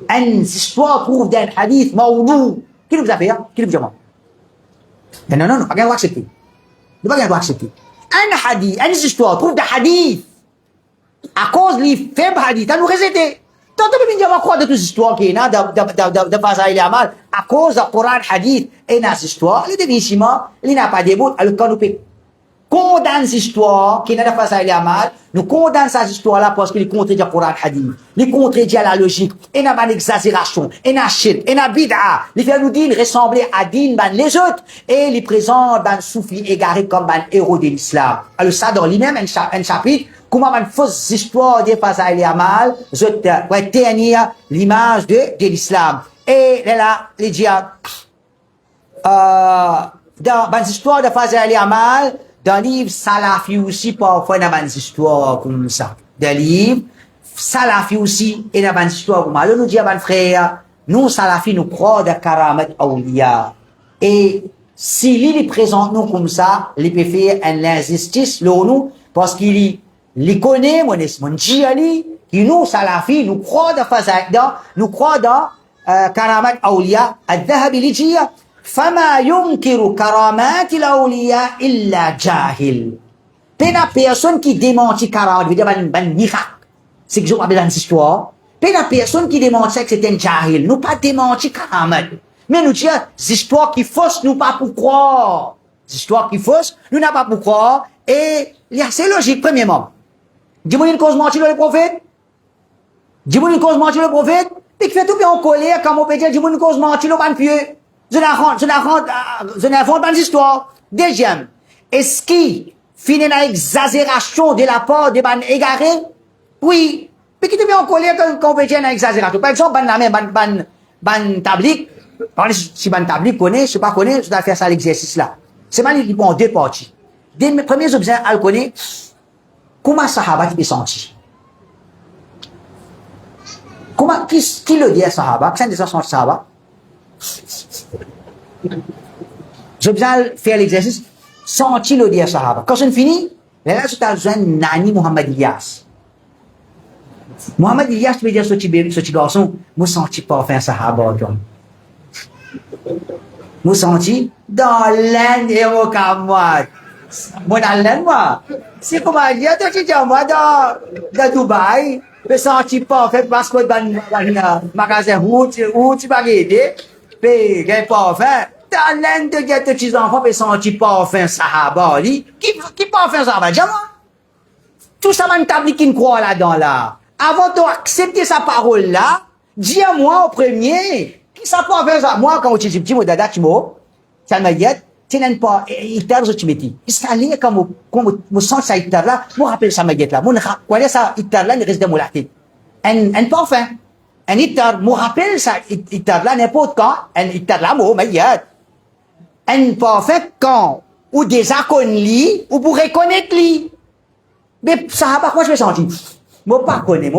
une histoire prouve d'un hadith maoudou, qui nous a fait, qui nous a fait? Non, pas qu'on va accepter. Nous pas qu'on accepter. Un hadith, une histoire prouve d'un hadith, à cause des faibles hadiths, à nous réséter. Tant que nous avons croire de toutes ces histoires qui est là, de Faza El Amal, à cause du Coran hadith, et dans ces histoires, le définitivement, il n'a pas de bout, alors quand nous condamne cette histoire qui est dans Faza El Amal, nous condamne cette histoire-là parce qu'il contredit le Coran hadith, il contredit la logique, il n'a pas d'exagération, il n'a shirk, il n'a bid'a, il fait nous dire ressembler à din ban les autres, et il présente ban soufi égaré comme ban héros de l'islam. Alors ça, dans lui-même, un chapitre, comment une fausse histoire de Faza El Amal, je vais tenir l'image de l'islam. Et là, il dit, dans l'histoire de Faza El Amal, dans le livre Salafi aussi, parfois, il y a une histoire comme ça. Dans le livre Salafi aussi, il y a une histoire comme ça. Alors, nous disons, mon frère, nous, Salafi, nous croyons de Karamat Awliya. Et si il présente nous comme ça, il peut faire une injustice, nous, parce qu'il les connaît, mon djihali, qui nous, Salafi, nous croyons nous croyons dans Karamat Awliya, al-Dhahabi li dit, فما ينكر كرامات الأولياء إلا جاهل. Pena personne qui démentit karamat, veut dire ban nifaq. C'est que je rappelle dans cette histoire. Puis la personne qui démentit que c'est un jahil, nous pas démenti karamat. Mais nous disons, des histoires qui fausses, nous pas pour croire. Des histoires qui fausses, nous n'a pas pour croire. Et, c'est logique, premièrement. Dis-moi une cause mentir le prophète. Dis-moi une cause mentir le prophète. Puis qui fait tout bien en colère, comme on peut dire, dis-moi une cause mentir le ban pieux. Je n'invente pas d'histoire. Deuxième, est-ce qu'il finit dans l'exagération de la part des ban égarés? Oui. Puis qui te met en colère quand on peut dire dans l'exagération. Par exemple, ban tablik, si ban tablik connaît, je sais pas connaît, je dois faire ça l'exercice là. C'est mal, il prend deux parties. Des premiers objets, elle connaît, comment Sahaba qui est senti? Comment, qui le dit à Sahaba? Qu'est-ce que c'est Sahaba? J'ai besoin de faire l'exercice, senti le dit à Sahaba. Quand c'est fini, là, je t'ai besoin de Nani Mohamed Ilyas. Mohamed Ilyas, tu veux dire ce petit garçon, moi senti pas enfin Sahaba, comme. Moi senti dans l'Inde et au Kamwad. Moi dans l'Inde, moi. C'est comment dire, tu dis, moi dans Dubaï, je senti pas fait parce que dans magasin où tu vas aider, puis il n'y a pas enfin. Dans l'Inde, il y a des petits enfants, ils senti pas enfin Sahaba, qui pas enfin Sahaba, dis-moi. Tout ça, man, tabli qui ne croit là-dedans, là. Avant d'accepter sa parole là, dis-moi au premier, qui ça peut faire ça? Moi, quand je dis, moi, dada, tu ça m'a dit, tu n'as pas, il t'a dit, tu m'as dit, il s'est allé comme, je sens ça, il t'a là, moi, rappelle ça m'a dit là, moi, quoi, ça, il t'a là, il reste de mon latin. Un pas fin. Un itar, moi, rappelle ça, il t'a là, n'importe quand, un itar là, moi, m'a dit, un pas fait quand, ou des accords li, ou pour reconnaître li. Mais ça va pas, quoi, je vais sentir. Moi pas connais.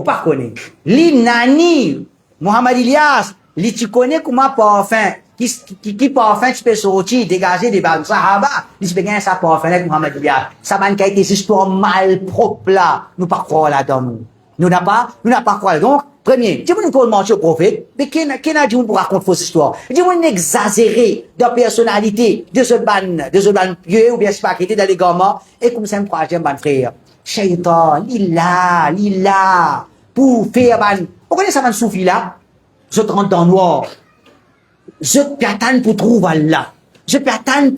Li nani, Mohamed Ilyas, li tu connais comment parfum, qui parfum tu peux sortir, dégager des balles, sahaba, li tu peux gagner ça parfum avec Mohamed Ilyas. Ça va être des histoires mal propres là, nous pas croire là-dedans nous. Nous n'a pas croire. Donc, premier, dis-moi une cause mentir au prophète, mais qui n'a dit pour raconter fausse histoire? Dis-moi une exagérée de personnalité de ce ban pieux, ou bien c'est pas qui était dans les gamins, et comme ça, un troisième ban frère. Shaitan, lila, pour faire ban. Vous connaissez ça, ban soufi là? Je te rentre dans le noir. Je te attends pour trouver Allah. Je te attends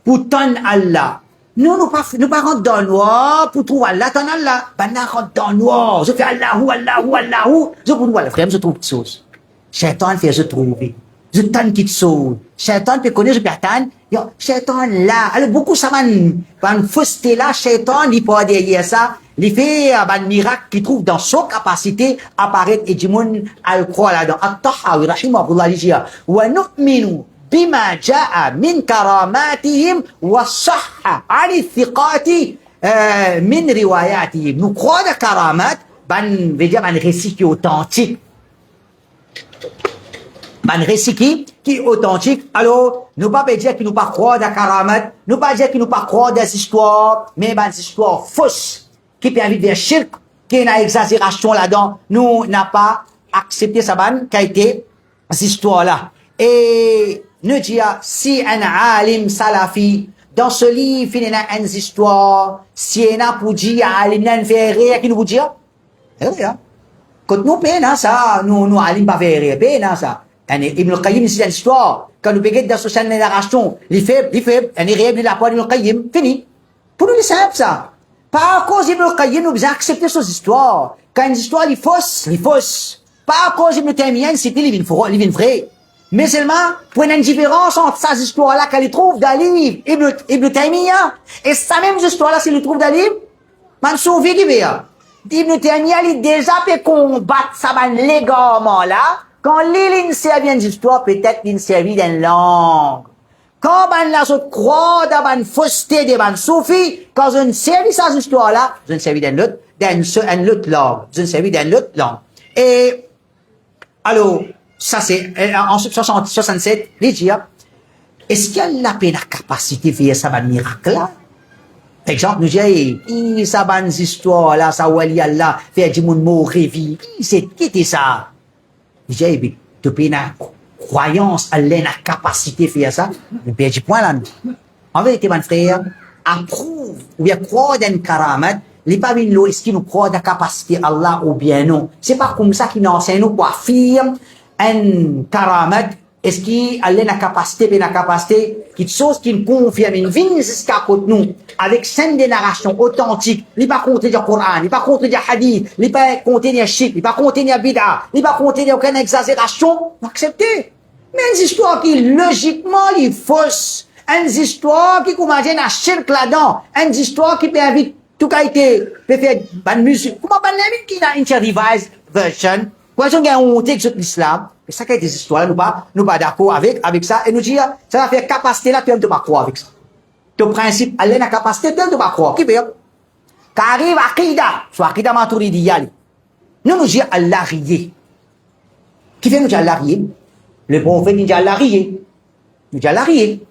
pour ton Allah. Nous pas rentre dans le noir pour trouver Allah, ton Allah. Ben, rentre dans le noir. Je fais Allahu. Je pour trouver Allah. Frère, je trouve quelque chose. Shaitan fait je trouver. Je t'en quitte chose. Shaitan peut connaître, je peux attendre. Shaitan là. Alors, beaucoup ça van fausseté là, Shaitan, il peut derrière ça. Il fait un miracle qui trouve dans son capacité apparaître et du monde à croire là-dedans. At-Tahawi, rahimahullah, il dit, wa nu'minu bima ja'a min karamatihim wa sahha ali thiqati min riwayatihim. Nous croyons à karamat, veut dire, un récit qui est authentique. Un récit qui est authentique. Alors, nous pas dire qu'il nous pas croire dans karamat, nous pas dire qu'il nous pas croire des histoires, mais des histoires fausses, qui peut inviter vers shirk, qui est une exagération là-dedans. Nous n'a pas accepté ça, qui a été ces histoires-là. Et, nous disons, si un alim salafi, dans ce livre, il y a une histoire, si il y a pour dire, alim n'a fait rire, qui nous vous dit, rien. Quand nous payons ça, nous alim pas fait rire, payons ça. Ibn al-Qayyim, c'est l'histoire. Quand nous payons dans ce chaîne de narration, les faibles, on est réel de la part d'Ibn al-Qayyim, fini. Pour nous, c'est simple, ça. Pas à cause d'Ibn al-Qayyim, nous devons accepter ces histoires. Quand une histoire est fausse. Pas à cause d'Ibn Taymiyyah, c'était les vrai. Mais seulement, pour une différence entre ces histoires-là qu'elle trouve dans le livre Ibn Taymiyyah, et sa même histoire-là, s'il le trouve dans le livre, Mansour Vigibéa. Ibn Taymiyyah, il déjà peut combattre ça, légalement là, quand l'île servit d'une histoire, peut-être l'île servit d'une langue. Quand la se croit dans une fausseté de ban soufi, quand je ne servis cette histoire-là, je ne servis d'une autre langue. Je ne servis d'une autre langue. Et, alors, ça c'est, en 67, les dire, est-ce qu'il y a la peine à capacité de faire ça, un miracle-là? Par exemple, nous disons, ça ban histoire-là, ça wali Allah, faire du monde mourir, vie, c'est, qui était ça? J'ai tu peux une croyance à la capacité de faire ça, mais bien du point là. En vérité, mon frère, approuve ou bien croire dans une karamat, les pas l'eau, est-ce qu'il nous croit de la capacité Allah ou bien non? C'est pas comme ça qu'il nous enseigne, nous, quoi, affirme, un karamat, est-ce qu'il a la capacité, bien la capacité, quelque chose qui nous confirme, une vie jusqu'à côté nous, avec 5 narrations authentiques, il pas contredire le Coran, il pas contredire le hadith, il pas contenir shirk, il pas contenir bid'a, il pas contenir aucune exagération, nous accepter. Mais une histoire qui, logiquement, est fausse, une histoire qui, comment dire, a shirk là-dedans, une histoire qui peut inviter, tout a été, peut faire, ban musique, comment ban l'avis qui a une revised version, quoi, on a un texte de l'islam, mais ça qui est des histoires, nous pas d'accord avec ça, et nous dire, ça va faire capacité là, tu ne pas croire avec ça. Ton principe, aller dans la capacité, tu ne pas croire. Qui veut? Qu'arrive Aqida, soit Aqida Maturidiyya, nous disons Allah rié. Qui fait nous dire Allah rié? Le prophète nous dit Allah rié. Nous dit Allah rié.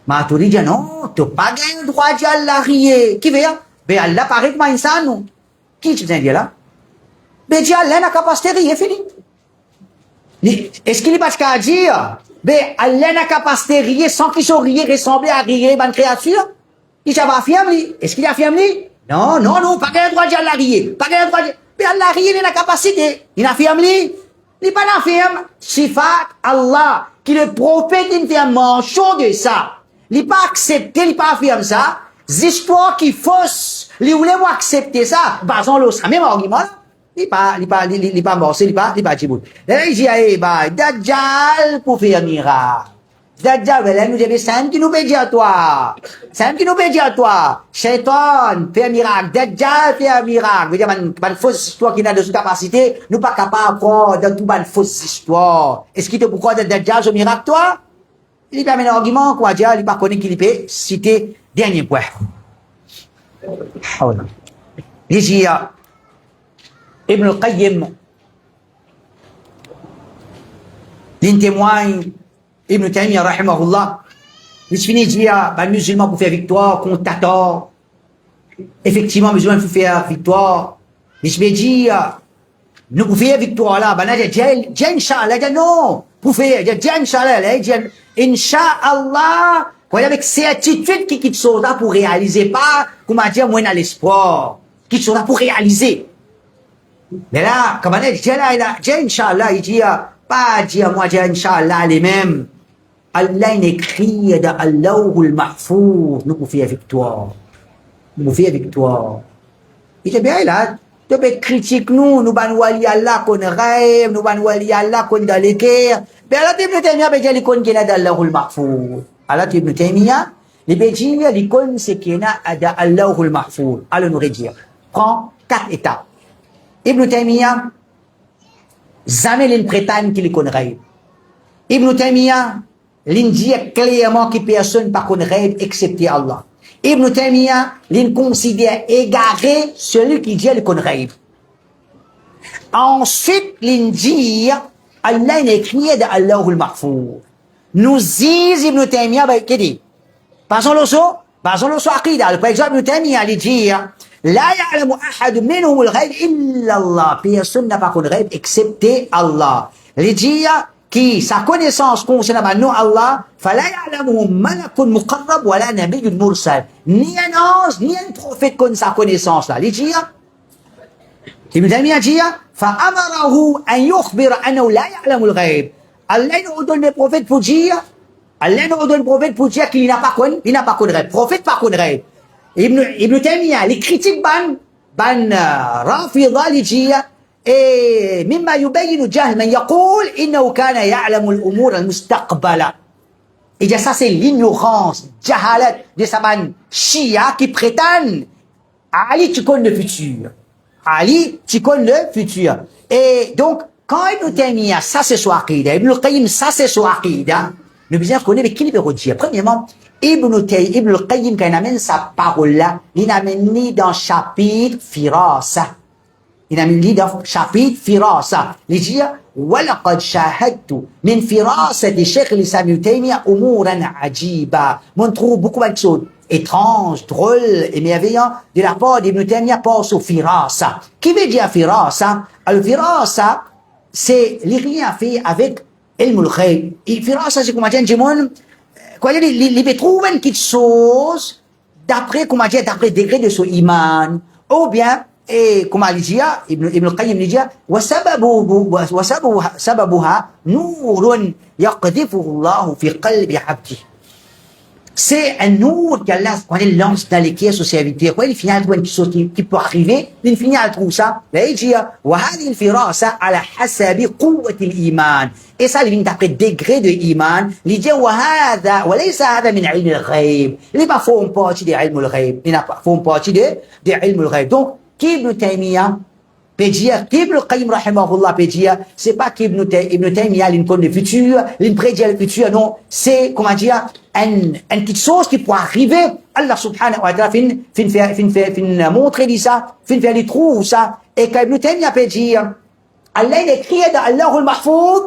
Maturidiyya, non, tu n'as pas gagné le droit de dire Allah rié. Qui veut? Ben Allah paraît comme un insan. Qui tu viens dire là? Ben dit Allah n'a capacité de rier, fini. Est-ce qu'il n'est pas ce qu'à dire? Ben, Allah n'a capacité de rire sans qu'il soit rire, ressembler à rire, bonne créature? Il va affirmer, est-ce qu'il affirme lui? Non, non, non, pas qu'un droit de dire Allah rire. Pas qu'un droit de dire, mais Allah rire, il a la capacité. Il affirme lui? Il pas affirme, sifat Allah, qui le prophète, il fait un mention de ça. Il pas accepté, il pas affirme ça. Des histoires qui faussent, il voulait accepter ça. Basons-le, c'est le même argument là. Il pas morcé, il pas Djibout. Là, il dit, eh, bah, Dajjal pour faire miracle. Dajjal, là, nous avons 5 qui nous peut dire à toi. 5 qui nous peut dire à toi. Shaitan, fait miracle. Dajjal, fait miracle. Vous dire, une fausse histoire qui n'a de sous capacité, nous pas capable encore de tout une fausse histoire. Est-ce qu'il te pourquoi de Dajjal, ce miracle, toi? Il pas un argument, quoi, dire, il pas connaît qu'il peut citer dernier point. Ah, voilà. Il dit, Ibn al-Qayyim, il témoigne, Ibn Taymiyyah, rahimahullah, il se finit de dire, ben, musulman pour faire victoire contre Tatar. Effectivement, musulman pour faire victoire. Il se dit, nous pour faire victoire là, ben, il dit, Inch'Allah, il dit non, pour faire, il dit, Inch'Allah, il dit, Inch'Allah, avec certitude qui sont là pour réaliser, pas, comment dire, moi, dans l'espoir, qui sont là pour réaliser. Mais là, comme on dit, Inch'Allah, il dit, pas dire, moi, dire Inch'Allah, les mêmes. Allah, il écrit dans Allahul Mahfouz, nous pouvons faire victoire. Nous pouvons faire victoire. Il dit, bien là, tu peux critiquer nous, nous ban wali Allah qu'on rêve, nous ban wali Allah qu'on dans les guerres. Ben là, Ibn Taymiyyah, ben, il qu'on est dans Allahul Mahfouz. Alors, Ibn Taymiyyah, les béjins, les qu'on c'est qu'il y a dans Allahul Mahfouz. Alors, nous redire. Prends 4 étapes. Ibn Taymiyyah, jamais il prétend qu'il connaît. Ibn Taymiyyah, il dit clairement que personne ne connaît excepté Allah. Ibn Taymiyyah, il considère égaré celui qui dit qu'il connaît. Ensuite, il dit, Allah est écrit dans Allahul Mahfouz. Nous disons Ibn Taymiyyah, qu'est-ce qu'il dit? Passons le saut Aqida. Par exemple, Ibn Taymiyyah, il dit, لا يعلم أحد منهم الغيب إلا الله. Personne n'a pas connu le ghaib excepté Allah. Il dit qui sa connaissance concernant nous Allah, فلا يعلمه ملك مقرب ولا نبي مرسل. Ni un ange, ni un prophète connaît sa connaissance là. Il dit Ibn Taymiyyah dit فأمره أن يخبر أنه لا يعلم الغيب. Allah nous donne le prophète pour dire, Allah nous donne le prophète pour dire qu'il n'a pas connu le ghaib. Prophète pas connu le ghaib. Ibn Taymiyyah, les critiques ban رافضة لجية مما يبين جهل من يقول إنه كان يعلم الأمور المستقبلة. Et ça c'est l'ignorance, jahalat de Saban Shia qui prétendent Ali tu connais le futur. Ali tu connais le futur. Et donc quand Ibn Taymiyyah ça c'est son aqida, Ibn al-Qayyim ça c'est son aqida, nous besoin connaître qui veut dire. Premièrement, Ibn al-Qayyim, quand il amène sa parole-là, il amène ni dans chapitre Firasa. Il amène ni dans chapitre Firasa. Il dit, وَلَقَدْ شَاهَدْتُ مِنْ فِرَاسَةِ شَيْخِ الإسلام ابن تيمية أُمُورًا عَجِيبًا. On trouve beaucoup de choses étranges, drôles et merveillantes de la part d'Ibn Taymiyyah par sur Firasa. Qui veut dire Firasa? Alors Firasa, c'est les rien fait avec ilm al-ghayb. Et Firasa, c'est comment dire, quoi dire, il trouve quelque chose d'après, comment dire, d'après le degré de son iman, ou bien, et comme il dit, Ibn al-Qayyim dit, وسببها نور يقذفه الله في قلب عبده. C'est un nour qu'Allah, quand il lance dans les caisses aux serviteurs, quand il finit à trouver quelque chose qui peut arriver, il finit à trouver ça. Là, il dit, وهذه الفراسة على حسب قوة الإيمان. Et ça, il vient d'après degré de iman. Il dit, وهذا وليس هذا من علم الغيب. Il n'est pas font partie de علم الغيب. Il n'a pas font partie de علم الغيب. Donc, Ibn Taymiyyah peut dire, Ibn Qayyim rahimahullah peut dire, c'est pas qu'Ibn Taymiyyah, il connaît le futur, il prédit le futur, non, c'est, comment dire, une petite chose qui peut arriver. Allah subhanahu wa ta'ala fin montrer ça, fin faire les trous, ça, et qu'Ibn Taymiyyah peut dire, Allah il écrit dans Allah al-Mahfouz,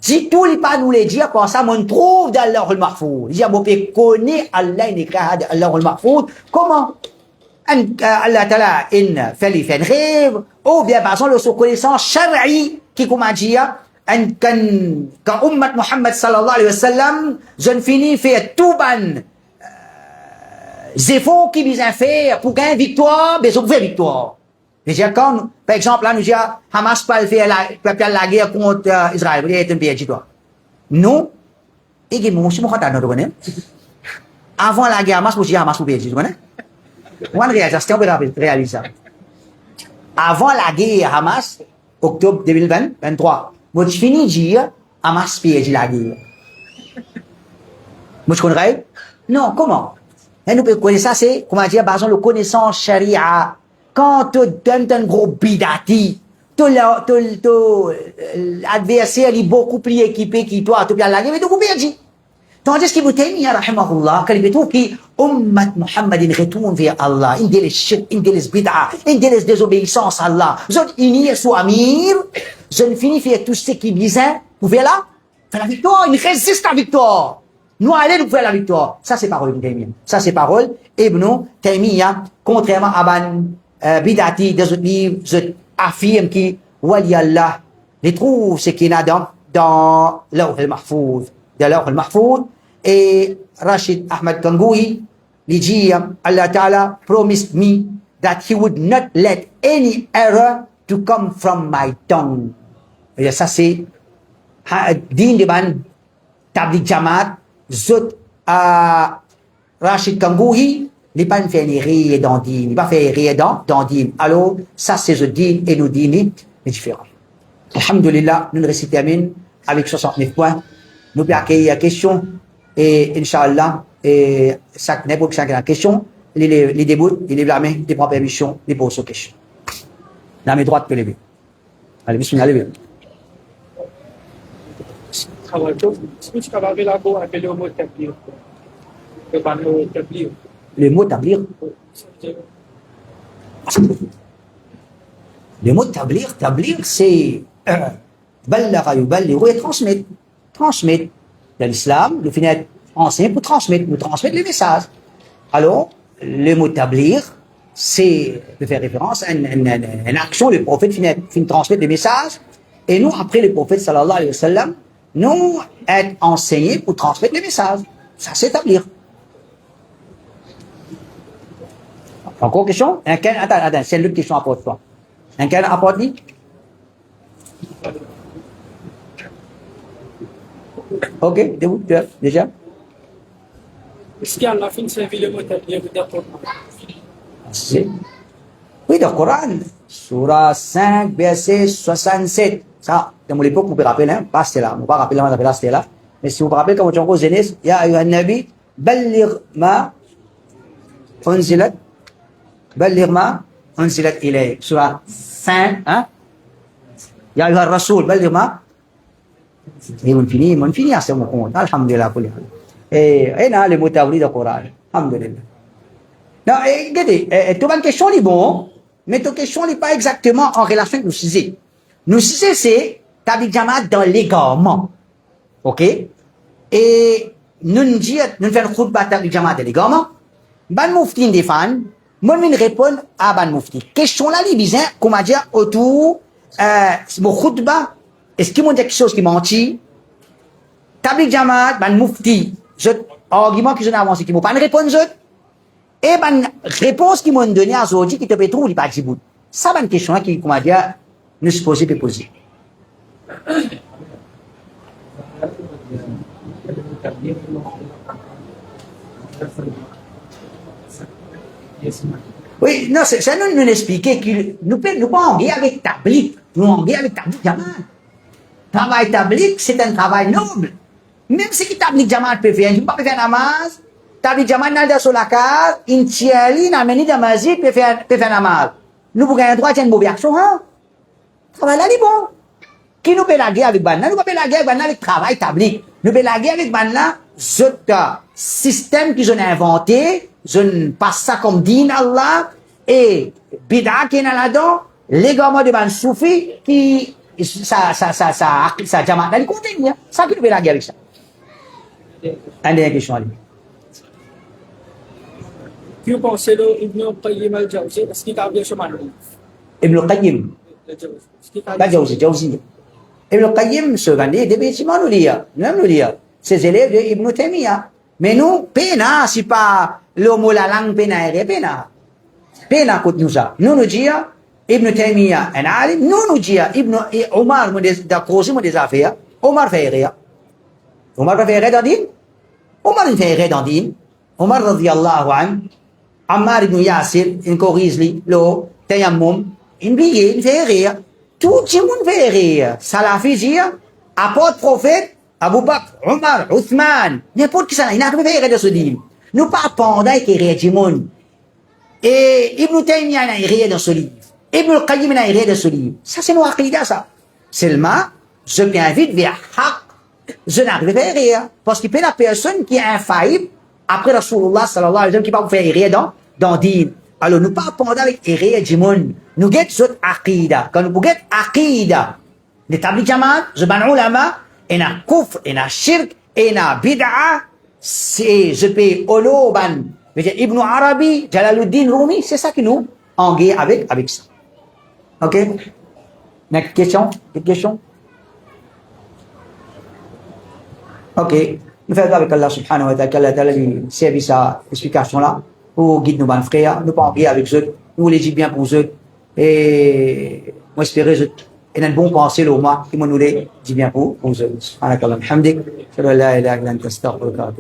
dit tout, il pas nous le dire, pour ça, on trouve dans Allah al-Mahfouz. Il dit, on peut connaître Allah, il écrit dans Allah al-Mahfouz, comment? Allah Ta'ala in fait les faits de rêve, ou bien par exemple le connaissance shari'i qui comment dire quand ummat Muhammad sallallahu alayhi wa sallam je finis fait tout ban efforts qui besoin faire pour gagner victoire, besoin de victoire. Déjà quand par exemple là nous disons Hamas pas faire la guerre contre Israël, vous êtes un pays de toi. Non, et que moi je me contente de connaître. Avant la guerre Hamas vous dites Hamas vous pays de connaître. One réalisation pour réaliser ça. Avant la guerre Hamas, octobre 2023, moi je finis de dire Hamas piège la guerre. Moi je connais? Non, comment? Et nous pouvons connaître ça, c'est, comment dire, par exemple, le connaissance charia. Quand tu donnes un gros bidati, l'adversaire est beaucoup plus équipé que toi, tu peux la guerre, mais tu peux perdre. Tandis qu'Ibn Taymiyyah, rahimahullah, quand il trouve que ummat Muhammadin retourne vers Allah, il délaisse shirk, il délaisse bid'a, il délaisse désobéissance à Allah. Je unis sous Amir, je ne finis faire tout ce qui est bien, pour faire la victoire, il résiste à la victoire. Nous allons nous faire la victoire. Ça c'est parole Ibn Taymiyyah. Ça c'est parole Ibn Taymiyyah, contrairement à Ban Bidati, des autres livres, je affirme que, wali Allah, les trouve ce qu'il y a dans l'Awh al-Mahfouz. De l'Awh al-Mahfouz. Et Rashid Ahmad Gangoui, il dit, Allah Ta'ala promised me that he would not let any error to come from my tongue. Et ça c'est din de ban Tabligh Jamaat, zut Rashid Gangoui, il pas fait rire dans din, il pas fait rire dans din. Alors, ça c'est le din et nous din est différent. Alhamdulillah, nous récitons avec 69 points. Nous pouvons accueillir la question et Inch'Allah, et n'importe quelle question, les débuts, il lève la main, il prend permission, il pose aux questions. La main droite peut lever. Allez, bismillah, levez. Est-ce que tu peux appeler le mot tablir? Le mot tablir. Le mot tablir, c'est balagha yuballighu et transmettre. Dans l'islam, le finit enseigner pour transmettre les messages. Alors, le mot tablir, c'est de faire référence à une action, le prophète finit transmettre les messages, et nous, après le prophète sallallahu alayhi wa sallam, nous, être enseignés pour transmettre les messages. Ça, c'est tablir. Encore question? Attends, c'est l'autre question à porter toi. Quel apporte dit? Ok, debout, déjà. Est-ce qu'Allah fin servi le mot tablir d'accord? Oui, dans le Coran, Surah 5, verset 67. Ça, dans mon époque, vous pouvez rappeler, hein, pas c'était là. On ne peut pas rappeler là, c'était là. Mais si vous vous rappelez, quand vous avez Genèse, Ya ayyuhan nabi, balligh ma unzilat ilayk. Surah 5, hein? Ya ayyuhan rasoul, balligh ma. Et on finit à ce moment. Alhamdulillah. Et là, le mot tabli dans le Coran. Alhamdulillah. Non, regardez, toute question est bon, mais toute question n'est pas exactement en relation avec nous sujet. Nous sujet, c'est Tabligh Jamaat dans l'égarement. Ok? Et nous faisons une khutbah Tabligh Jamaat dans l'égarement. Ban Mufti défend, moi, je réponds à Ban Mufti. Question là, les bizarres, comment dire, autour, mon khutbah, est-ce qu'il m'a dit quelque chose qui mentit? Tabligh Jamaat, Ban Mufti, argument que je n'ai avancé, qui m'a pas répondu. Et ben, réponse qu'ils m'ont donné à Zodi, qui te peut trouver, pas Djibout. Ça, c'est une question qui, comment dire, nous se poser et poser. Oui, non, c'est nous expliquer que nous pas en guerre avec Tablik, nous en guerre avec Tablik Jamal. Travail Tablik, c'est un travail noble. Même si Tablik Jamal peut faire, il ne peut pas faire namaz, Tablik Jamal n'a pas sur la case, il tient li, n'a mené de mazik, peut faire namaz. Nous pouvons un droit de une mauvaise action, hein? Travail là, il est bon. Qui nous peut la guerre avec Banna? Nous ne pouvons pas la guerre avec Banna avec travail Tablik. Nous pouvons la guerre avec Banna, ce système qu'ils ont inventé, je ne passe ça comme din Allah, et bid'a qui est là-dedans, les gamins de Ban Soufi, qui, ça, jamaat là, ils continuent, ça qui nous fait la guerre avec ça. Une dernière question, allez. Que vous pensez de Ibn Qayyim al-Jawzi? Est-ce qu'il a bien chemin? Ibn Qayyim, pas Jawzi. Ibn Qayyim se vendait des bâtiments, nous dire, ses élèves de Ibn Taymiyyah. Mais nous, pena, si pas le mot la langue pena, pena contre nous ça. Nous nous disons, Ibn Taymiyyah, un alim, nous disons, Ibn Omar, d'accrocher des affaires, Omar fait rien. Omar fait rien dans din? Omar fait rien dans din. Omar radiyallahu an, Ammar ibn Yasir, il corrige le tayammum, il billet, il fait rien. Tout le monde fait rien. Salafi dit, apôtre prophète, Abu Bakr, Omar, Othman, n'importe qui ça, il n'a pas fait rien de ce din. Nous pas pendant qu'il y a du monde. Et Ibn Taymiyyah n'a rien dans ce livre. Ibn Qayyim n'a rien dans ce livre. Ça, c'est nos aqidah, ça. Seulement, je t'invite vers haq. Je n'arrive pas à rien. Parce qu'il y a la personne qui est infaillible après Rasulullah sallallahu alayhi wa sallam qui va vous faire rien dans din. Alors, nous pas pendant avec rien du monde. Nous guettons cette aqidah. Quand nous guettons aqidah, les tabli jamal, je ban ulama, et na kufr, et na shirk, et na bid'a, c'est, je peux oloban, Ibn Arabi, Jalaluddin Rumi, c'est ça qui nous engueille avec ça. Ok? Next question? Une question? Ok. Nous faisons avec Allah subhanahu wa ta'ala, lui servir sa explication là, pour guider nos bons frères, nous pas engueiller avec eux, nous les dit bien pour eux, et moi espérer eux. Et un bon pensée, l'Oma, qui m'en nous dit bien pour eux. Subhanakallah, hamdik, shallallahu alayhi wa sallam, astaghfirullah.